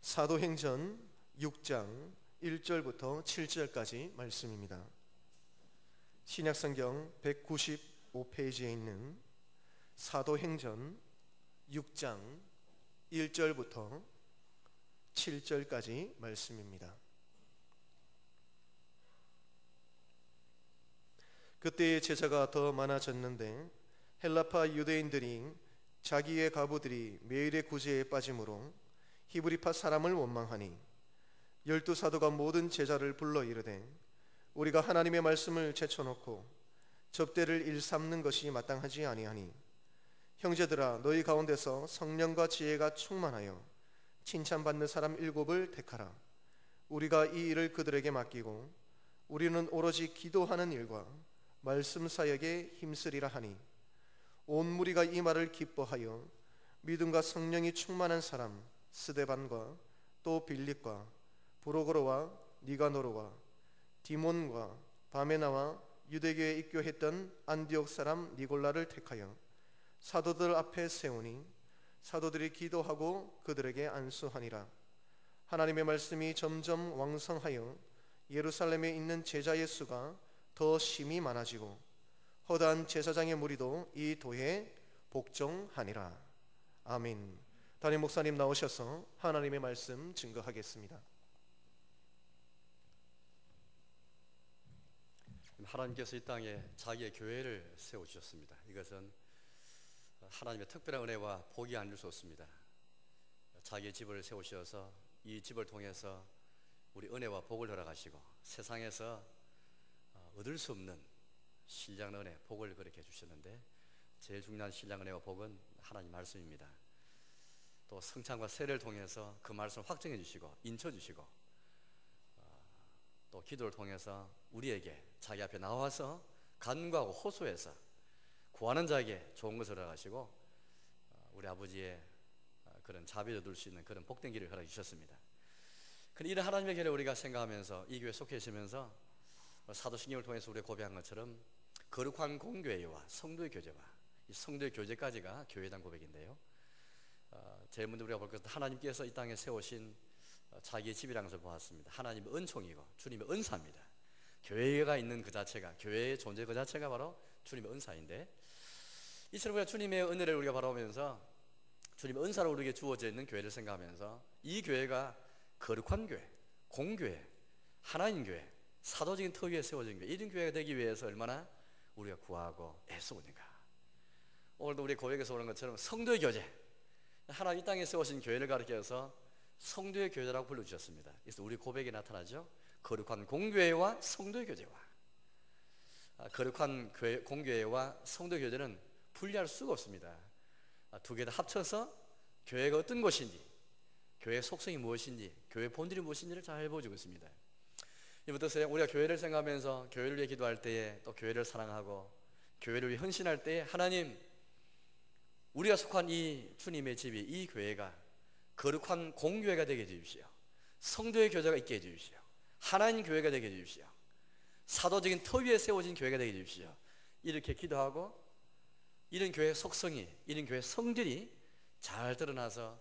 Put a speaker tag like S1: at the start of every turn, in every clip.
S1: 사도행전 6장 1절부터 7절까지 말씀입니다. 신약성경 195페이지에 있는 사도행전 6장 1절부터 7절까지 말씀입니다. 그때의 제자가 더 많아졌는데 헬라파 유대인들이 자기의 가부들이 매일의 구제에 빠짐으로 히브리파 사람을 원망하니 12사도가 모든 제자를 불러 이르되 우리가 하나님의 말씀을 제쳐놓고 접대를 일삼는 것이 마땅하지 아니하니 형제들아 너희 가운데서 성령과 지혜가 충만하여 칭찬받는 사람 7을 택하라. 우리가 이 일을 그들에게 맡기고 우리는 오로지 기도하는 일과 말씀 사역에 힘쓰리라 하니 온 무리가 이 말을 기뻐하여 믿음과 성령이 충만한 사람 스데반과 또 빌립과 브로고로와 니가노로와 디몬과 바메나와 유대교에 입교했던 안디옥 사람 니골라를 택하여 사도들 앞에 세우니 사도들이 기도하고 그들에게 안수하니라. 하나님의 말씀이 점점 왕성하여 예루살렘에 있는 제자의 수가 더 심히 많아지고 허다한 제사장의 무리도 이 도에 복종하니라. 아멘. 담임 목사님 나오셔서 하나님의 말씀 증거하겠습니다.
S2: 하나님께서 이 땅에 자기의 교회를 세워주셨습니다. 이것은 하나님의 특별한 은혜와 복이 아닐 수 없습니다. 자기의 집을 세우셔서 이 집을 통해서 우리 은혜와 복을 허락하시고 세상에서 얻을 수 없는 신령 은혜, 복을 그렇게 해주셨는데 제일 중요한 신령 은혜와 복은 하나님 말씀입니다. 또 성찬과 세례를 통해서 그 말씀을 확증해 주시고 인쳐 주시고 또 기도를 통해서 우리에게 자기 앞에 나와서 간구하고 호소해서 구하는 자에게 좋은 것을 허락하시고 우리 아버지의 그런 자비를 얻을 수 있는 그런 복된 길을 허락해 주셨습니다. 그런데 이런 하나님의 길을 우리가 생각하면서 이 교회 속해 있으면서 사도신경을 통해서 우리가 고백한 것처럼 거룩한 공교회와 성도의 교제와 이 성도의 교제까지가 교회에 대한 고백인데요, 제일 먼저 우리가 볼 것은 하나님께서 이 땅에 세우신 자기의 집이라는 것을 보았습니다. 하나님의 은총이고 주님의 은사입니다. 교회가 있는 그 자체가, 교회의 존재 그 자체가 바로 주님의 은사인데, 이처럼 우리가 주님의 은혜를 우리가 바라보면서 주님의 은사로 우리에게 주어져 있는 교회를 생각하면서 이 교회가 거룩한 교회, 공교회, 하나님 교회, 사도적인 터 위에 세워진 교회, 이런 교회가 되기 위해서 얼마나 우리가 구하고 애쓰고 있는가. 오늘도 우리 고백에서 오는 것처럼 성도의 교제, 하나님 이 땅에 세우신 교회를 가리켜서 성도의 교제라고 불러주셨습니다. 그래서 우리 고백에 나타나죠. 거룩한 공교회와 성도의 교제와, 거룩한 공교회와 성도의 교제는 분리할 수가 없습니다. 두 개 다 합쳐서 교회가 어떤 것인지, 교회의 속성이 무엇인지, 교회의 본질이 무엇인지를 잘 보여주고 있습니다. 어떠세요? 우리가 교회를 생각하면서 교회를 위해 기도할 때에, 또 교회를 사랑하고 교회를 위해 헌신할 때에 하나님, 우리가 속한 이 주님의 집이, 이 교회가 거룩한 공교회가 되게 해주십시오. 성도의 교제가 있게 해주십시오. 하나님 교회가 되게 해주십시오. 사도적인 터 위에 세워진 교회가 되게 해주십시오. 이렇게 기도하고 이런 교회의 속성이, 이런 교회의 성질이 잘 드러나서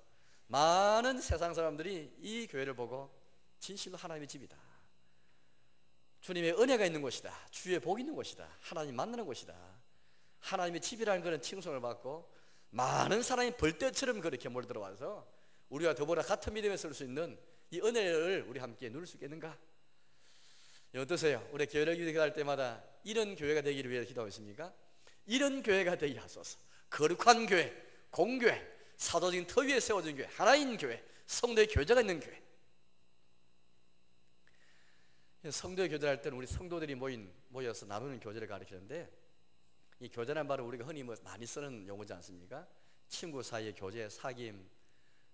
S2: 많은 세상 사람들이 이 교회를 보고 진실로 하나님의 집이다, 주님의 은혜가 있는 곳이다, 주의 복이 있는 곳이다, 하나님 만나는 곳이다, 하나님의 집이라는 그런 칭송을 받고 많은 사람이 벌떼처럼 그렇게 몰려들어와서 우리와 더불어 같은 믿음에 설 수 있는 이 은혜를 우리 함께 누릴 수 있겠는가? 어떠세요? 우리 교회를 기도할 때마다 이런 교회가 되기를 위해 기도하고 있습니까? 이런 교회가 되게 하소서. 거룩한 교회, 공교회, 사도적인 터 위에 세워진 교회, 하나인 교회, 성도의 교제가 있는 교회. 성도의 교제를 할 때는 우리 성도들이 모여서 나누는 교제를 가르치는데, 이 교제는 바로 우리가 흔히 많이 쓰는 용어지 않습니까? 친구 사이의 교제, 사귐,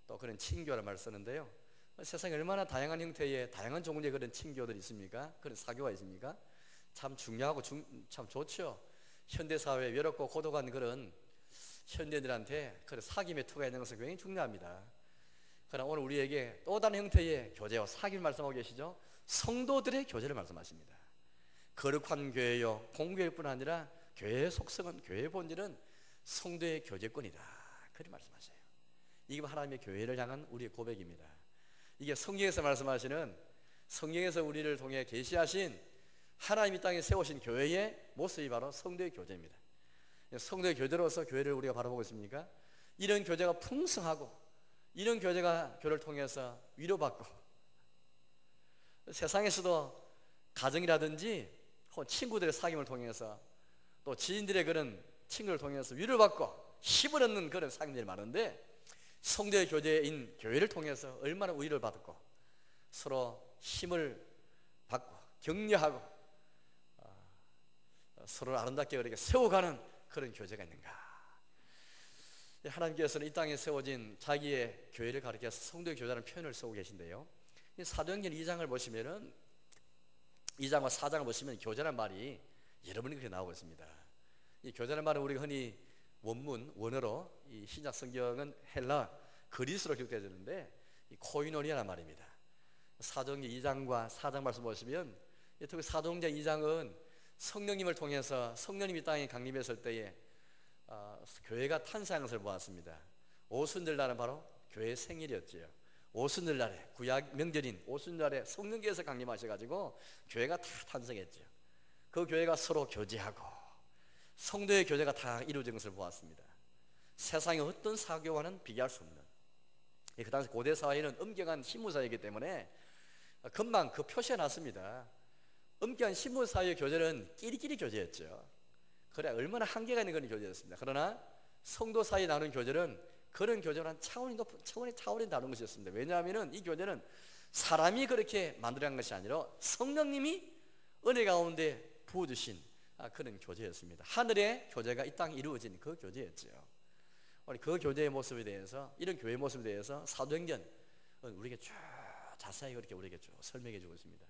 S2: 또 그런 친교라는 말을 쓰는데요, 세상에 얼마나 다양한 형태의 다양한 종류의 그런 친교들이 있습니까? 그런 사교가 있습니까? 참 중요하고 참 좋죠. 현대사회에 외롭고 고독한 그런 현대인들한테 그런 사귐의 터가 있는 것은 굉장히 중요합니다. 그러나 오늘 우리에게 또 다른 형태의 교제와 사귐을 말씀하고 계시죠. 성도들의 교제를 말씀하십니다. 거룩한 교회요, 공교회일 뿐 아니라 교회의 속성은, 교회의 본질은 성도의 교제권이다, 그렇게 말씀하셔요. 이게 하나님의 교회를 향한 우리의 고백입니다. 이게 성경에서 말씀하시는, 성경에서 우리를 통해 계시하신 하나님이 땅에 세우신 교회의 모습이 바로 성도의 교제입니다. 성도의 교제로서 교회를 우리가 바라보고 있습니까? 이런 교제가 풍성하고, 이런 교제가 교회를 통해서 위로받고, 세상에서도 가정이라든지 친구들의 사귐을 통해서, 또 지인들의 그런 친구를 통해서 위로받고 힘을 얻는 그런 사귐들이 많은데, 성도의 교제인 교회를 통해서 얼마나 위로를 받고 서로 힘을 받고 격려하고 서로를 아름답게 이렇게 세워가는 그런 교제가 있는가. 하나님께서는 이 땅에 세워진 자기의 교회를 가리켜서 성도의 교제라는 표현을 쓰고 계신데요, 사도행전 2장을 보시면은, 2장과 4장을 보시면 교제라는 말이 여러 번 그렇게 나오고 있습니다. 이 교제라는 말은 우리가 흔히 원어로, 이 신약 성경은 헬라, 그리스로 기록되어지는데, 이 코이노니아라는 말입니다. 사도행전 2장과 4장 말씀 보시면, 특히 사도행전 2장은 성령님을 통해서 성령님이 땅에 강림했을 때에 교회가 탄생한 것을 보았습니다. 오순절날은 바로 교회의 생일이었지요. 오순절날에, 구약 명절인 오순절날에 성령께서 강림하셔가지고 교회가 다 탄생했죠. 그 교회가 서로 교제하고 성도의 교제가 다 이루어진 것을 보았습니다. 세상의 어떤 사교와는 비교할 수 없는, 그 당시 고대 사회는 엄격한 신무사회이기 때문에 금방 그 표시해 놨습니다. 엄격한 신무사회의 교제는 끼리끼리 교제였죠. 그래 얼마나 한계가 있는 그런 교제였습니다. 그러나 성도 사이에 나누는 교제는 그런 교제와는 차원이 다른 것이었습니다. 왜냐하면 이 교제는 사람이 그렇게 만들어낸 것이 아니라 성령님이 은혜 가운데 부어주신 그런 교제였습니다. 하늘의 교제가 이 땅에 이루어진 그 교제였죠. 그 교제의 모습에 대해서, 이런 교회의 모습에 대해서 사도행전 우리에게 쭉 자세히 그렇게 우리에게 쭉 설명해 주고 있습니다.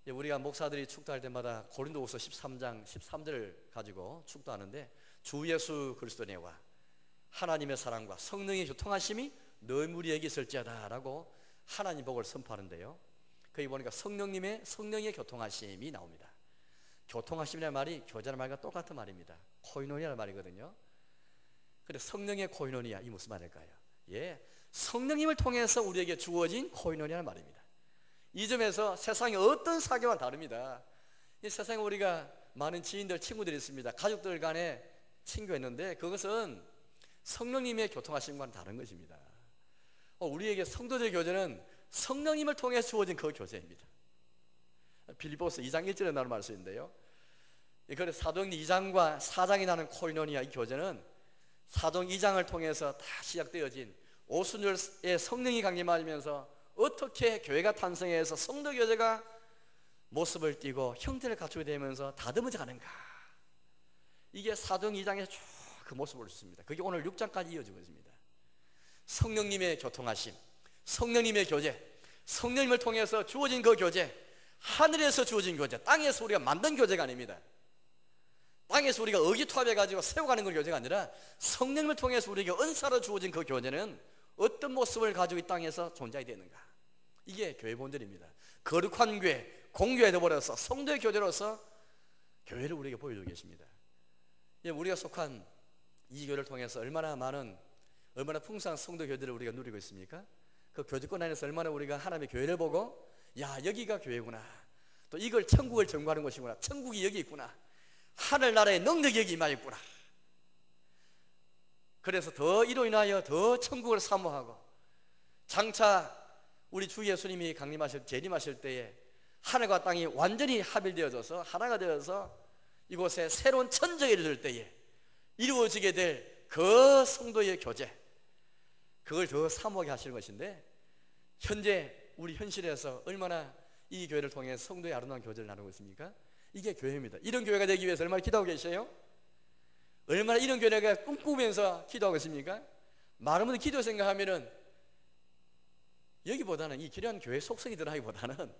S2: 우리가 목사들이 축도할 때마다 고린도후서 13장 13절을 가지고 축도하는데, 주 예수 그리스도의 은혜와 하나님의 사랑과 성령의 교통하심이 너희 무리에게 있을지어다 라고 하나님 복을 선포하는데요, 거기 보니까 성령의 교통하심이 나옵니다. 교통하심이라는 말이 교제라는 말과 똑같은 말입니다. 코이노니아라는 말이거든요. 그래서 성령의 코이노니아, 이 무슨 말일까요? 성령님을 통해서 우리에게 주어진 코이노니아라는 말입니다. 이 점에서 세상의 어떤 사교와는 다릅니다. 이 세상에 우리가 많은 지인들, 친구들이 있습니다. 가족들 간에 친구가 있는데 그것은 성령님의 교통하심과는 다른 것입니다. 우리에게 성도들의 교제는 성령님을 통해 주어진 그 교제입니다. 빌립보서 2장 1절에 나오는 말씀인데요, 그래서 사도행전 2장과 4장이 나는 코이노니아, 이 교제는 사도행전 2장을 통해서 다 시작되어진 오순절에 성령이 강림하면서 어떻게 교회가 탄생해서 성도 교제가 모습을 띠고 형태를 갖추게 되면서 다듬어져 가는가, 이게 사도행전 2장에 쭉 그 모습을 볼 수 있습니다. 그게 오늘 6장까지 이어지고 있습니다. 성령님의 교통하심, 성령님의 교제, 성령님을 통해서 주어진 그 교제, 하늘에서 주어진 교제, 땅에서 우리가 만든 교제가 아닙니다. 땅에서 우리가 의기투합해가지고 세워가는 그 교제가 아니라 성령님을 통해서 우리에게 은사로 주어진 그 교제는 어떤 모습을 가지고 이 땅에서 존재해야 되는가, 이게 교회 본질입니다. 거룩한 교회, 공교회 되어버려서 성도의 교제로서 교회를 우리에게 보여주고 계십니다. 우리가 속한 이 교회를 통해서 얼마나 풍성한 성도 교제를 우리가 누리고 있습니까? 그 교제권 안에서 얼마나 우리가 하나님의 교회를 보고, 야, 여기가 교회구나, 또 이걸 천국을 전구하는 곳이구나, 천국이 여기 있구나, 하늘나라의 능력이 여기 임하 있구나. 그래서 더 이로 인하여 더 천국을 사모하고, 장차 우리 주 예수님이 재림하실 때에 하늘과 땅이 완전히 합일되어져서 하나가 되어서 이곳에 새로운 천정에 이르를 때에 이루어지게 될 그 성도의 교제, 그걸 더 사모하게 하시는 것인데, 현재 우리 현실에서 얼마나 이 교회를 통해 성도의 아름다운 교제를 나누고 있습니까? 이게 교회입니다. 이런 교회가 되기 위해서 얼마나 기도하고 계세요? 얼마나 이런 교회가 꿈꾸면서 기도하고 있습니까? 많은 분들이 기도 생각하면은 여기보다는, 이 기도하는 교회 속성이 드러나기보다는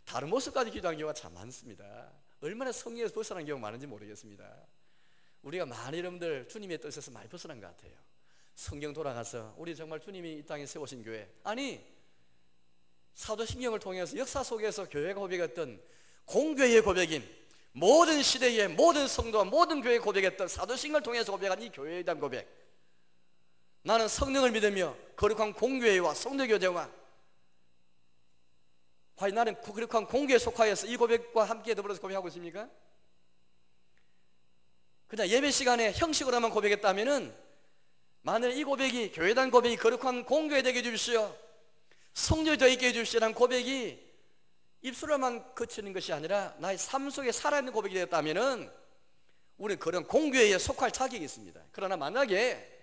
S2: 다른 모습까지 기도하는 경우가 참 많습니다. 얼마나 성령에서 벗어난 경우가 많은지 모르겠습니다. 우리가 많은 여러분들 주님의 뜻에서 많이 벗어난 것 같아요. 성경 돌아가서 우리 정말 주님이 이 땅에 세우신 교회, 아니 사도신경을 통해서 역사 속에서 교회가 고백했던 공교회의 고백인, 모든 시대의 모든 성도와 모든 교회가 고백했던 사도신경을 통해서 고백한 이 교회에 대한 고백, 나는 성령을 믿으며 거룩한 공교회와 성도교제와 과연 나는 거룩한 공교에 속하여서 이 고백과 함께 더불어서 고백하고 있습니까? 그냥 예배 시간에 형식으로만 고백했다면은, 만일 이 고백이, 교회단 고백이 거룩한 공교에 되게 해주십시오, 성령이 더 있게 해주십시오라는 고백이 입술로만 그치는 것이 아니라 나의 삶 속에 살아있는 고백이 되었다면은 우리는 그런 공교회에 속할 자격이 있습니다. 그러나 만약에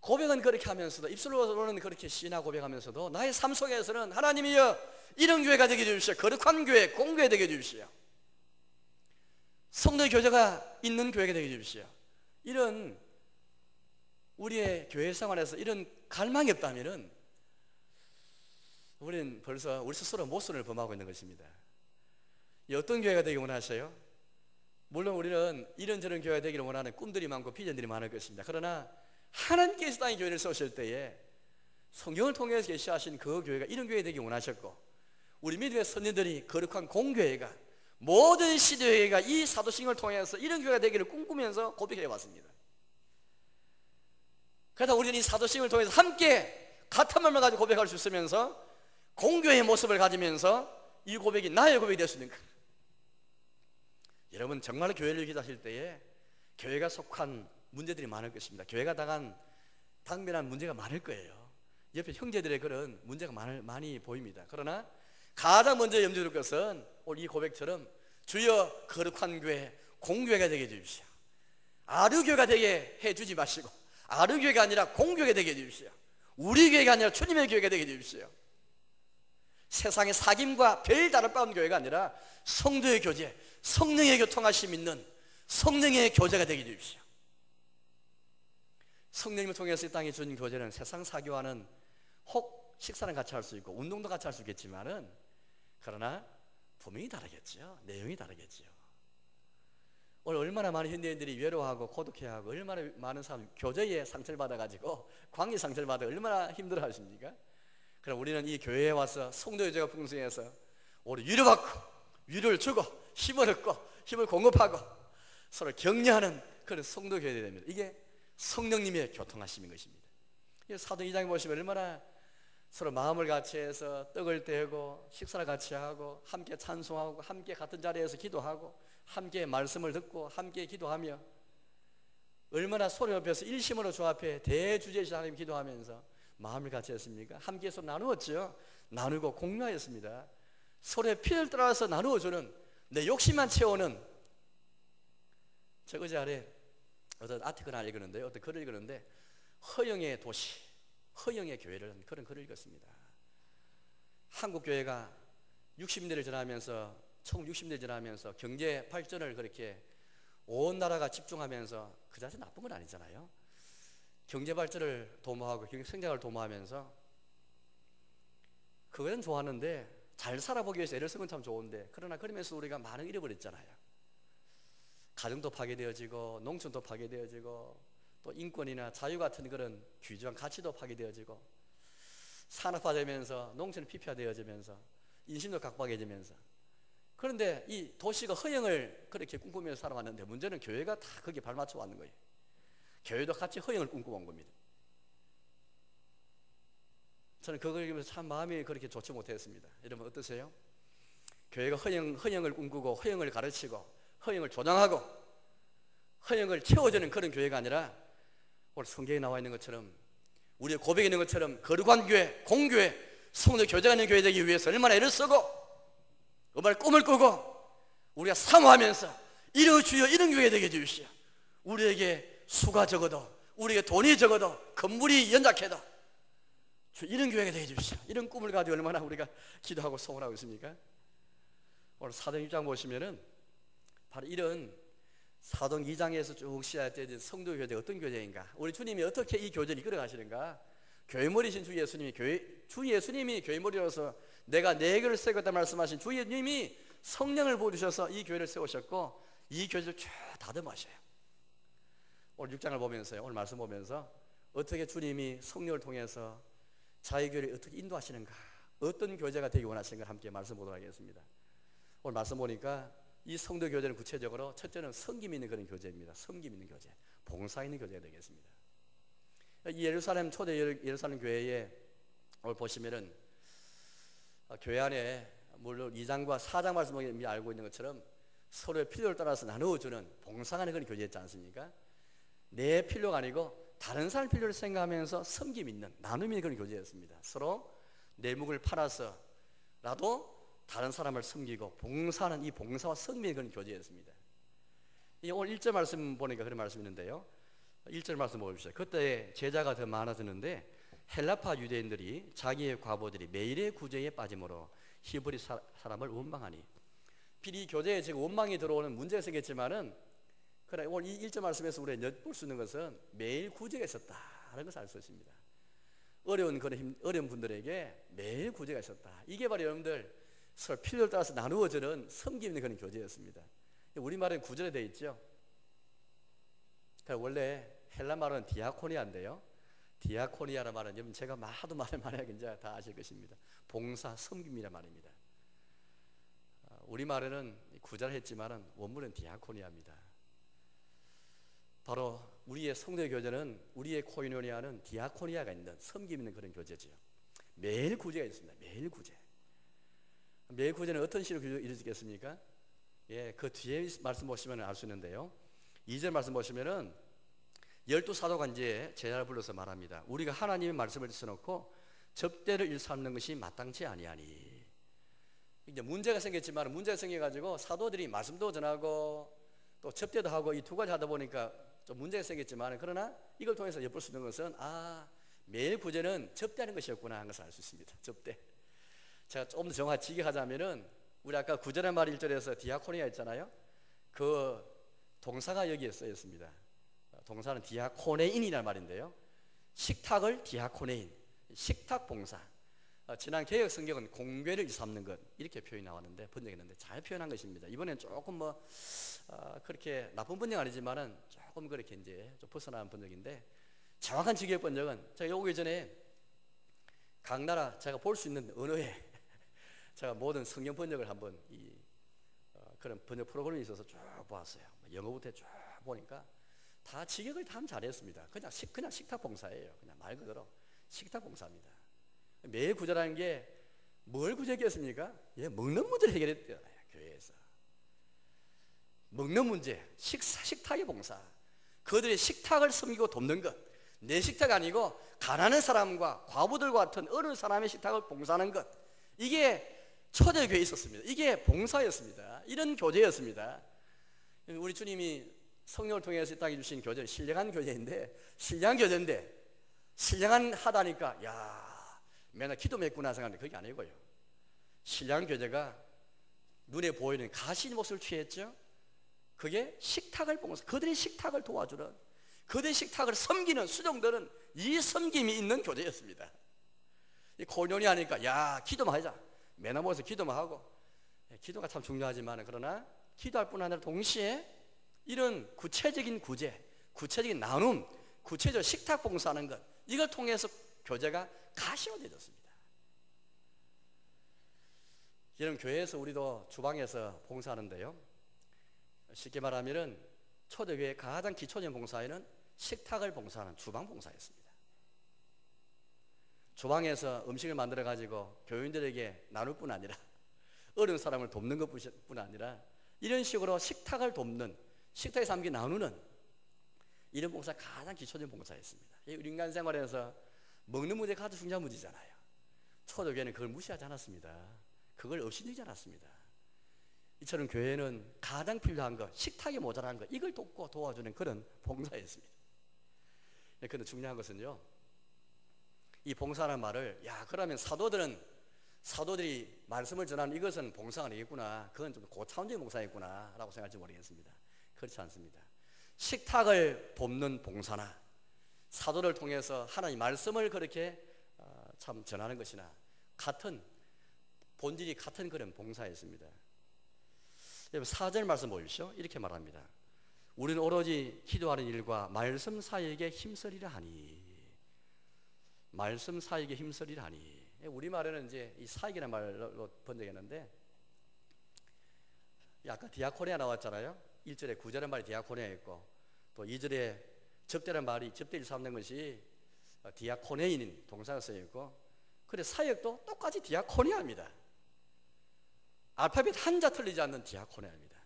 S2: 고백은 그렇게 하면서도, 입술로는 그렇게 시나 고백하면서도 나의 삶 속에서는 하나님이여 이런 교회가 되게 해주십시오, 거룩한 교회, 공교회 되게 해주십시오, 성도의 교제가 있는 교회가 되게 해주십시오, 이런 우리의 교회 생활에서 이런 갈망이 없다면은 우리는 벌써 우리 스스로 모순을 범하고 있는 것입니다. 어떤 교회가 되기 원하세요? 물론 우리는 이런저런 교회가 되기를 원하는 꿈들이 많고 비전들이 많을 것입니다. 그러나 하나님께서 땅에 교회를 세우실 때에 성경을 통해서 계시하신 그 교회가 이런 교회 되기 원하셨고, 우리 믿음의 선진들이 거룩한 공교회가, 모든 시대회가 이 사도신경을 통해서 이런 교회가 되기를 꿈꾸면서 고백해 왔습니다. 그래서 우리는 이 사도신경을 통해서 함께 같은 마음을 가지고 고백할 수 있으면서 공교회의 모습을 가지면서 이 고백이 나의 고백이 될 수 있는 거예요. 여러분, 정말로 교회를 기도하실 때에 교회가 속한 문제들이 많을 것입니다. 교회가 당한 당면한 문제가 많을 거예요. 옆에 형제들의 그런 문제가 많이 보입니다. 그러나 가장 먼저 염두에 둘 것은 오늘 이 고백처럼 주여 거룩한 교회, 공교회가 되게 해주십시오, 아류교회가 되게 해주지 마시고 아류교회가 아니라 공교회가 되게 해주십시오, 우리 교회가 아니라 주님의 교회가 되게 해주십시오, 세상의 사귐과 별 다를 바 없는 교회가 아니라 성도의 교제, 성령의 교통하심 있는 성령의 교제가 되게 해주십시오. 성령님을 통해서 이 땅에 준 교제는 세상 사교와는 혹 식사는 같이 할 수 있고 운동도 같이 할 수 있겠지만은, 그러나 분명히 다르겠죠. 내용이 다르겠죠. 오늘 얼마나 많은 현대인들이 외로워하고 고독해하고, 얼마나 많은 사람 교제에 상처를 받아가지고 관계 상처를 받아 얼마나 힘들어 하십니까? 그럼 우리는 이 교회에 와서 성도 교제가 풍성해서 우리 위로받고 위로를 주고 힘을 얻고 힘을 공급하고 서로 격려하는 그런 성도 교회가 됩니다. 이게 성령님의 교통하심인 것입니다. 사도 2장에 보시면 얼마나 서로 마음을 같이 해서 떡을 떼고 식사를 같이 하고 함께 찬송하고 함께 같은 자리에서 기도하고 함께 말씀을 듣고 함께 기도하며, 얼마나 서로 옆에서 일심으로 주 앞에 대주제이신 하나님 기도하면서 마음을 같이 했습니까? 함께 서로 나누었죠. 나누고 공유하였습니다. 서로의 필요를 따라서 나누어주는, 내 욕심만 채우는, 저 어제 아래 어떤 아티클 하나 읽었는데, 어떤 글을 읽었는데, 허영의 도시, 허영의 교회를, 그런 글을 읽었습니다. 한국 교회가 60년대를 지나면서 1960년대 지나면서 경제 발전을 그렇게 온 나라가 집중하면서, 그 자체 나쁜 건 아니잖아요. 경제 발전을 도모하고 경제 성장을 도모하면서 그건 좋았는데, 잘 살아보기 위해서 애를 쓴 건 참 좋은데, 그러나 그러면서 우리가 많은 잃어버렸잖아요. 가정도 파괴되어지고 농촌도 파괴되어지고 또 인권이나 자유 같은 그런 귀중한 가치도 파괴되어지고, 산업화되면서 농촌이 피폐화되어지면서 인심도 각박해지면서, 그런데 이 도시가 허영을 그렇게 꿈꾸면서 살아왔는데, 문제는 교회가 다 거기에 발맞춰 왔는 거예요. 교회도 같이 허영을 꿈꾸고 온 겁니다. 저는 그걸 읽으면서 참 마음이 그렇게 좋지 못했습니다. 여러분 어떠세요? 교회가 허영을 꿈꾸고 허영을 가르치고 허영을 조장하고 허영을 채워주는 그런 교회가 아니라, 오늘 성경에 나와 있는 것처럼, 우리의 고백에 있는 것처럼 거룩한 교회, 공교회, 성도 교제가 있는 교회 되기 위해서 얼마나 애를 쓰고 얼마나 꿈을 꾸고 우리가 사모하면서 이런 주여 이런 교회 되게 해주십시오. 우리에게 수가 적어도, 우리에게 돈이 적어도, 건물이 연약해도 이런 교회가 되게 해주십시오. 이런 꿈을 가지고 얼마나 우리가 기도하고 소원하고 있습니까? 오늘 사도행 1장 보시면은 바로 이런 사도행 2장에서 쭉 시작된 성도 교제, 어떤 교제인가, 우리 주님이 어떻게 이 교제를 이끌어가시는가. 교회머리신 주 예수님이 교회머리로서 내가 내 교회를 세우겠다 말씀하신 주 예수님이 성령을 부어주셔서 이 교회를 세우셨고, 이 교제를 쭉 다듬으셔요. 오늘 6장을 보면서요, 오늘 말씀 보면서 어떻게 주님이 성령을 통해서 자기 교회를 어떻게 인도하시는가, 어떤 교제가 되기 원하시는가 함께 말씀 보도록 하겠습니다. 오늘 말씀 보니까 이 성도 교제는 구체적으로 첫째는 섬김 있는 그런 교제입니다. 섬김 있는 교제, 봉사 있는 교제가 되겠습니다. 이 예루살렘 초대 예루살렘 교회에 오늘 보시면은 교회 안에 물론 2장과 4장 말씀을 이미 알고 있는 것처럼 서로의 필요를 따라서 나누어주는 봉사하는 그런 교제였지 않습니까? 내 필요가 아니고 다른 사람 필요를 생각하면서 섬김 있는 나눔이 그런 교제였습니다. 서로 내 묵을 팔아서라도 다른 사람을 섬기고 봉사하는 이 봉사와 섬김의 그런 교제였습니다. 오늘 1절 말씀 보니까 그런 말씀이 있는데요. 1절 말씀 보십시오. 그때 제자가 더 많아졌는데 헬라파 유대인들이 자기의 과부들이 매일의 구제에 빠짐으로 히브리 사람을 원망하니. 비리 교제에 지금 원망이 들어오는 문제가 생겼지만은 그래 오늘 이 1절 말씀에서 우리가 엿볼 수 있는 것은 매일 구제가 있었다라는 것을 알 수 있습니다. 어려운 분들에게 매일 구제가 있었다. 이게 바로 여러분들 서로 필요를 따라서 나누어지는 섬기는 그런 교제였습니다. 우리말은 구제로 되어 있죠. 원래 헬라 말은 디아코니아인데요. 디아코니아라는 말은 여러분 제가 하도 말을 많이 하긴 이제 다 아실 것입니다. 봉사, 섬김이란 말입니다. 우리말에는 구제를 했지만은 원문은 디아코니아입니다. 바로 우리의 성도의 교제는 우리의 코이노니아는 디아코니아가 있는 섬김 있는 그런 교제죠. 매일 구제가 있습니다. 매일 구제. 매일 구제는 어떤 식으로 이루어지겠습니까? 예, 그 뒤에 말씀 보시면 알 수 있는데요. 2절 말씀 보시면은 12사도가 이제 제자를 불러서 말합니다. 우리가 하나님의 말씀을 써놓고 접대를 일삼는 것이 마땅치 아니하니. 이제 문제가 생겼지만 문제가 생겨가지고 사도들이 말씀도 전하고 또 접대도 하고 이 두 가지 하다 보니까 좀 문제가 생겼지만 그러나 이걸 통해서 엿볼 수 있는 것은 매일 구제는 접대하는 것이었구나 하는 것을 알 수 있습니다. 접대. 제가 조금 더 정확히 하자면은 우리 아까 구제라는 말이 1절에서 디아코니아 있잖아요. 그 동사가 여기에 쓰였습니다. 동사는 디아코네인이라는 말인데요. 식탁을 디아코네인, 식탁 봉사. 지난 개역 성경은 공궤를 삼는 것 이렇게 표현이 나왔는데 번역했는데 잘 표현한 것입니다. 이번엔 조금 그렇게 나쁜 번역 아니지만은 조금 그렇게 이제 좀 벗어나는 번역인데 정확한 직역 번역은 제가 오기 전에 각 나라 제가 볼 수 있는 언어에 제가 모든 성경 번역을 한번 그런 번역 프로그램이 있어서 쭉 보았어요. 영어부터 쭉 보니까 다 직역을 다 잘했습니다. 그냥 식탁 봉사예요. 그냥 말 그대로 식탁 봉사입니다. 매일 구제라는 게 뭘 구제했겠습니까? 예, 먹는 문제를 해결했대요. 교회에서 먹는 문제, 식탁의 봉사. 그들의 식탁을 섬기고 돕는 것. 내 식탁 아니고 가난한 사람과 과부들과 같은 어느 사람의 식탁을 봉사하는 것. 이게 초대교회에 있었습니다. 이게 봉사였습니다. 이런 교제였습니다. 우리 주님이 성령을 통해서 이 땅에 주신 교제는 신령한 교제인데 신령한 교제인데 신령한 하다니까 야 맨날 기도만 했구나 생각하는데 그게 아니고요. 신령한 교제가 눈에 보이는 가시인 모습을 취했죠. 그게 식탁을 봉사, 그들의 식탁을 도와주는 그들의 식탁을 섬기는 수종들은 이 섬김이 있는 교제였습니다. 이 고년이 하니까 야 기도만 하자. 맨날 모여서 기도만 하고 기도가 참 중요하지만 그러나 기도할 뿐 아니라 동시에 이런 구체적인 구제, 구체적인 나눔, 구체적으로 식탁 봉사하는 것 이걸 통해서 교제가 가시화되어졌습니다. 여러분 교회에서 우리도 주방에서 봉사하는데요. 쉽게 말하면 초대교회 가장 기초적인 봉사에는 식탁을 봉사하는 주방 봉사였습니다. 주방에서 음식을 만들어 가지고 교인들에게 나눌 뿐 아니라 어려운 사람을 돕는 것뿐 아니라 이런 식으로 식탁을 돕는 식탁에 담겨 나누는 이런 봉사가 가장 기초적인 봉사였습니다. 우리 인간 생활에서 먹는 문제가 가장 중요한 문제잖아요. 초대교회는 그걸 무시하지 않았습니다. 그걸 없이되지 않았습니다. 이처럼 교회는 가장 필요한 것, 식탁이 모자란 것 이걸 돕고 도와주는 그런 봉사였습니다. 그런데 중요한 것은요, 이 봉사라는 말을 그러면 사도들이 말씀을 전하는 이것은 봉사가 아니겠구나, 그건 좀 고차원적인 봉사겠구나 라고 생각할지 모르겠습니다. 그렇지 않습니다. 식탁을 돕는 봉사나 사도를 통해서 하나님 말씀을 그렇게 참 전하는 것이나 본질이 같은 그런 봉사였습니다. 4절 말씀 보십시오. 이렇게 말합니다. 우리는 오로지 기도하는 일과 말씀 사이에게 힘쓰리라 하니. 말씀 사이에게 힘쓰리라 하니. 우리말에는 이제 이 사이라는 말로 번역했는데 아까 디아코니아 나왔잖아요. 1절에 9절의 말이 디아코니아 있고 또 2절에 접대라는 말이 접대를 삼는 것이 디아코네인 동사가 쓰여 있고 그래 사역도 똑같이 디아코니아입니다. 알파벳 한자 틀리지 않는 디아코니아입니다.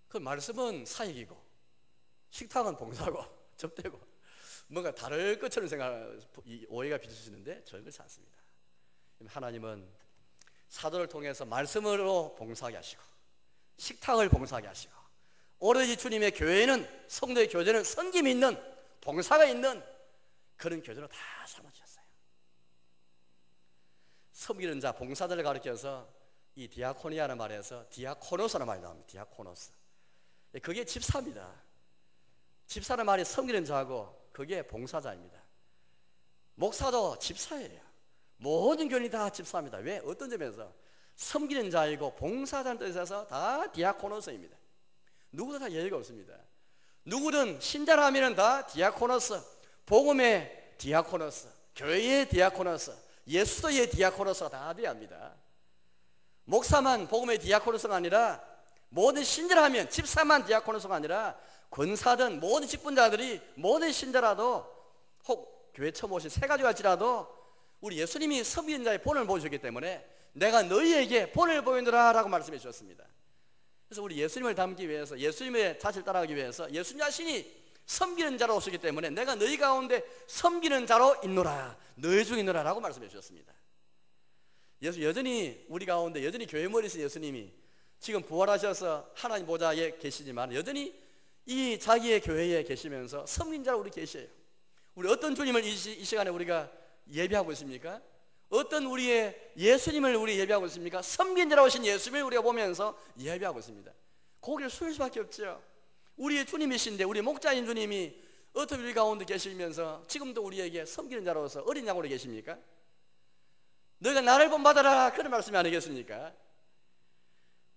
S2: 그 말씀은 사역이고 식탁은 봉사고 접대고 뭔가 다를 것처럼 오해가 빚을 수 있는데 전혀 그렇지 않습니다. 하나님은 사도를 통해서 말씀으로 봉사하게 하시고 식탁을 봉사하게 하시고 오로지 주님의 교회는 성도의 교제는 섬김이 있는 봉사가 있는 그런 교제로 다 삼아주셨어요. 섬기는 자 봉사자를 가리켜서 이 디아코니아라는 말에서 디아코노스라는 말이 나옵니다. 디아코노스. 그게 집사입니다. 집사라는 말이 섬기는 자고 그게 봉사자입니다. 목사도 집사예요. 모든 교인이 다 집사입니다. 왜? 어떤 점에서 섬기는 자이고 봉사자는 뜻에서 다 디아코노스입니다. 누구도 다 예외가 없습니다. 누구든 신자라면 다 디아코노스, 복음의 디아코노스, 교회의 디아코노스, 예수도의 디아코노스가 다 돼야 합니다. 목사만 복음의 디아코노스가 아니라 모든 신자라면 집사만 디아코노스가 아니라 권사든 모든 직분자들이 모든 신자라도 혹 교회 처음 오신 새 가지고 할지라도 우리 예수님이 섬기는 자의 본을 보여주셨기 때문에 내가 너희에게 본을 보이노라 라고 말씀해 주셨습니다. 그래서 우리 예수님을 닮기 위해서 예수님의 자신을 따라가기 위해서 예수님 자신이 섬기는 자로 오셨기 때문에 내가 너희 가운데 섬기는 자로 있노라 너희 중에 있노라 라고 말씀해 주셨습니다. 예수 여전히 우리 가운데 여전히 교회 머리신 예수님이 지금 부활하셔서 하나님 보좌에 계시지만 여전히 이 자기의 교회에 계시면서 섬긴 자로 우리 계셔요. 우리 어떤 주님을 이 시간에 우리가 예배하고 있습니까? 어떤 우리의 예수님을 우리 예배하고 있습니까? 섬긴 자로 오신 예수님을 우리가 보면서 예배하고 있습니다. 고개를 숙일 수밖에 없죠. 우리의 주님이신데 우리 목자인 주님이 어떤 우리 가운데 계시면서 지금도 우리에게 섬기는 자로서 어린 양으로 계십니까? 너희가 나를 본받아라 그런 말씀이 아니겠습니까?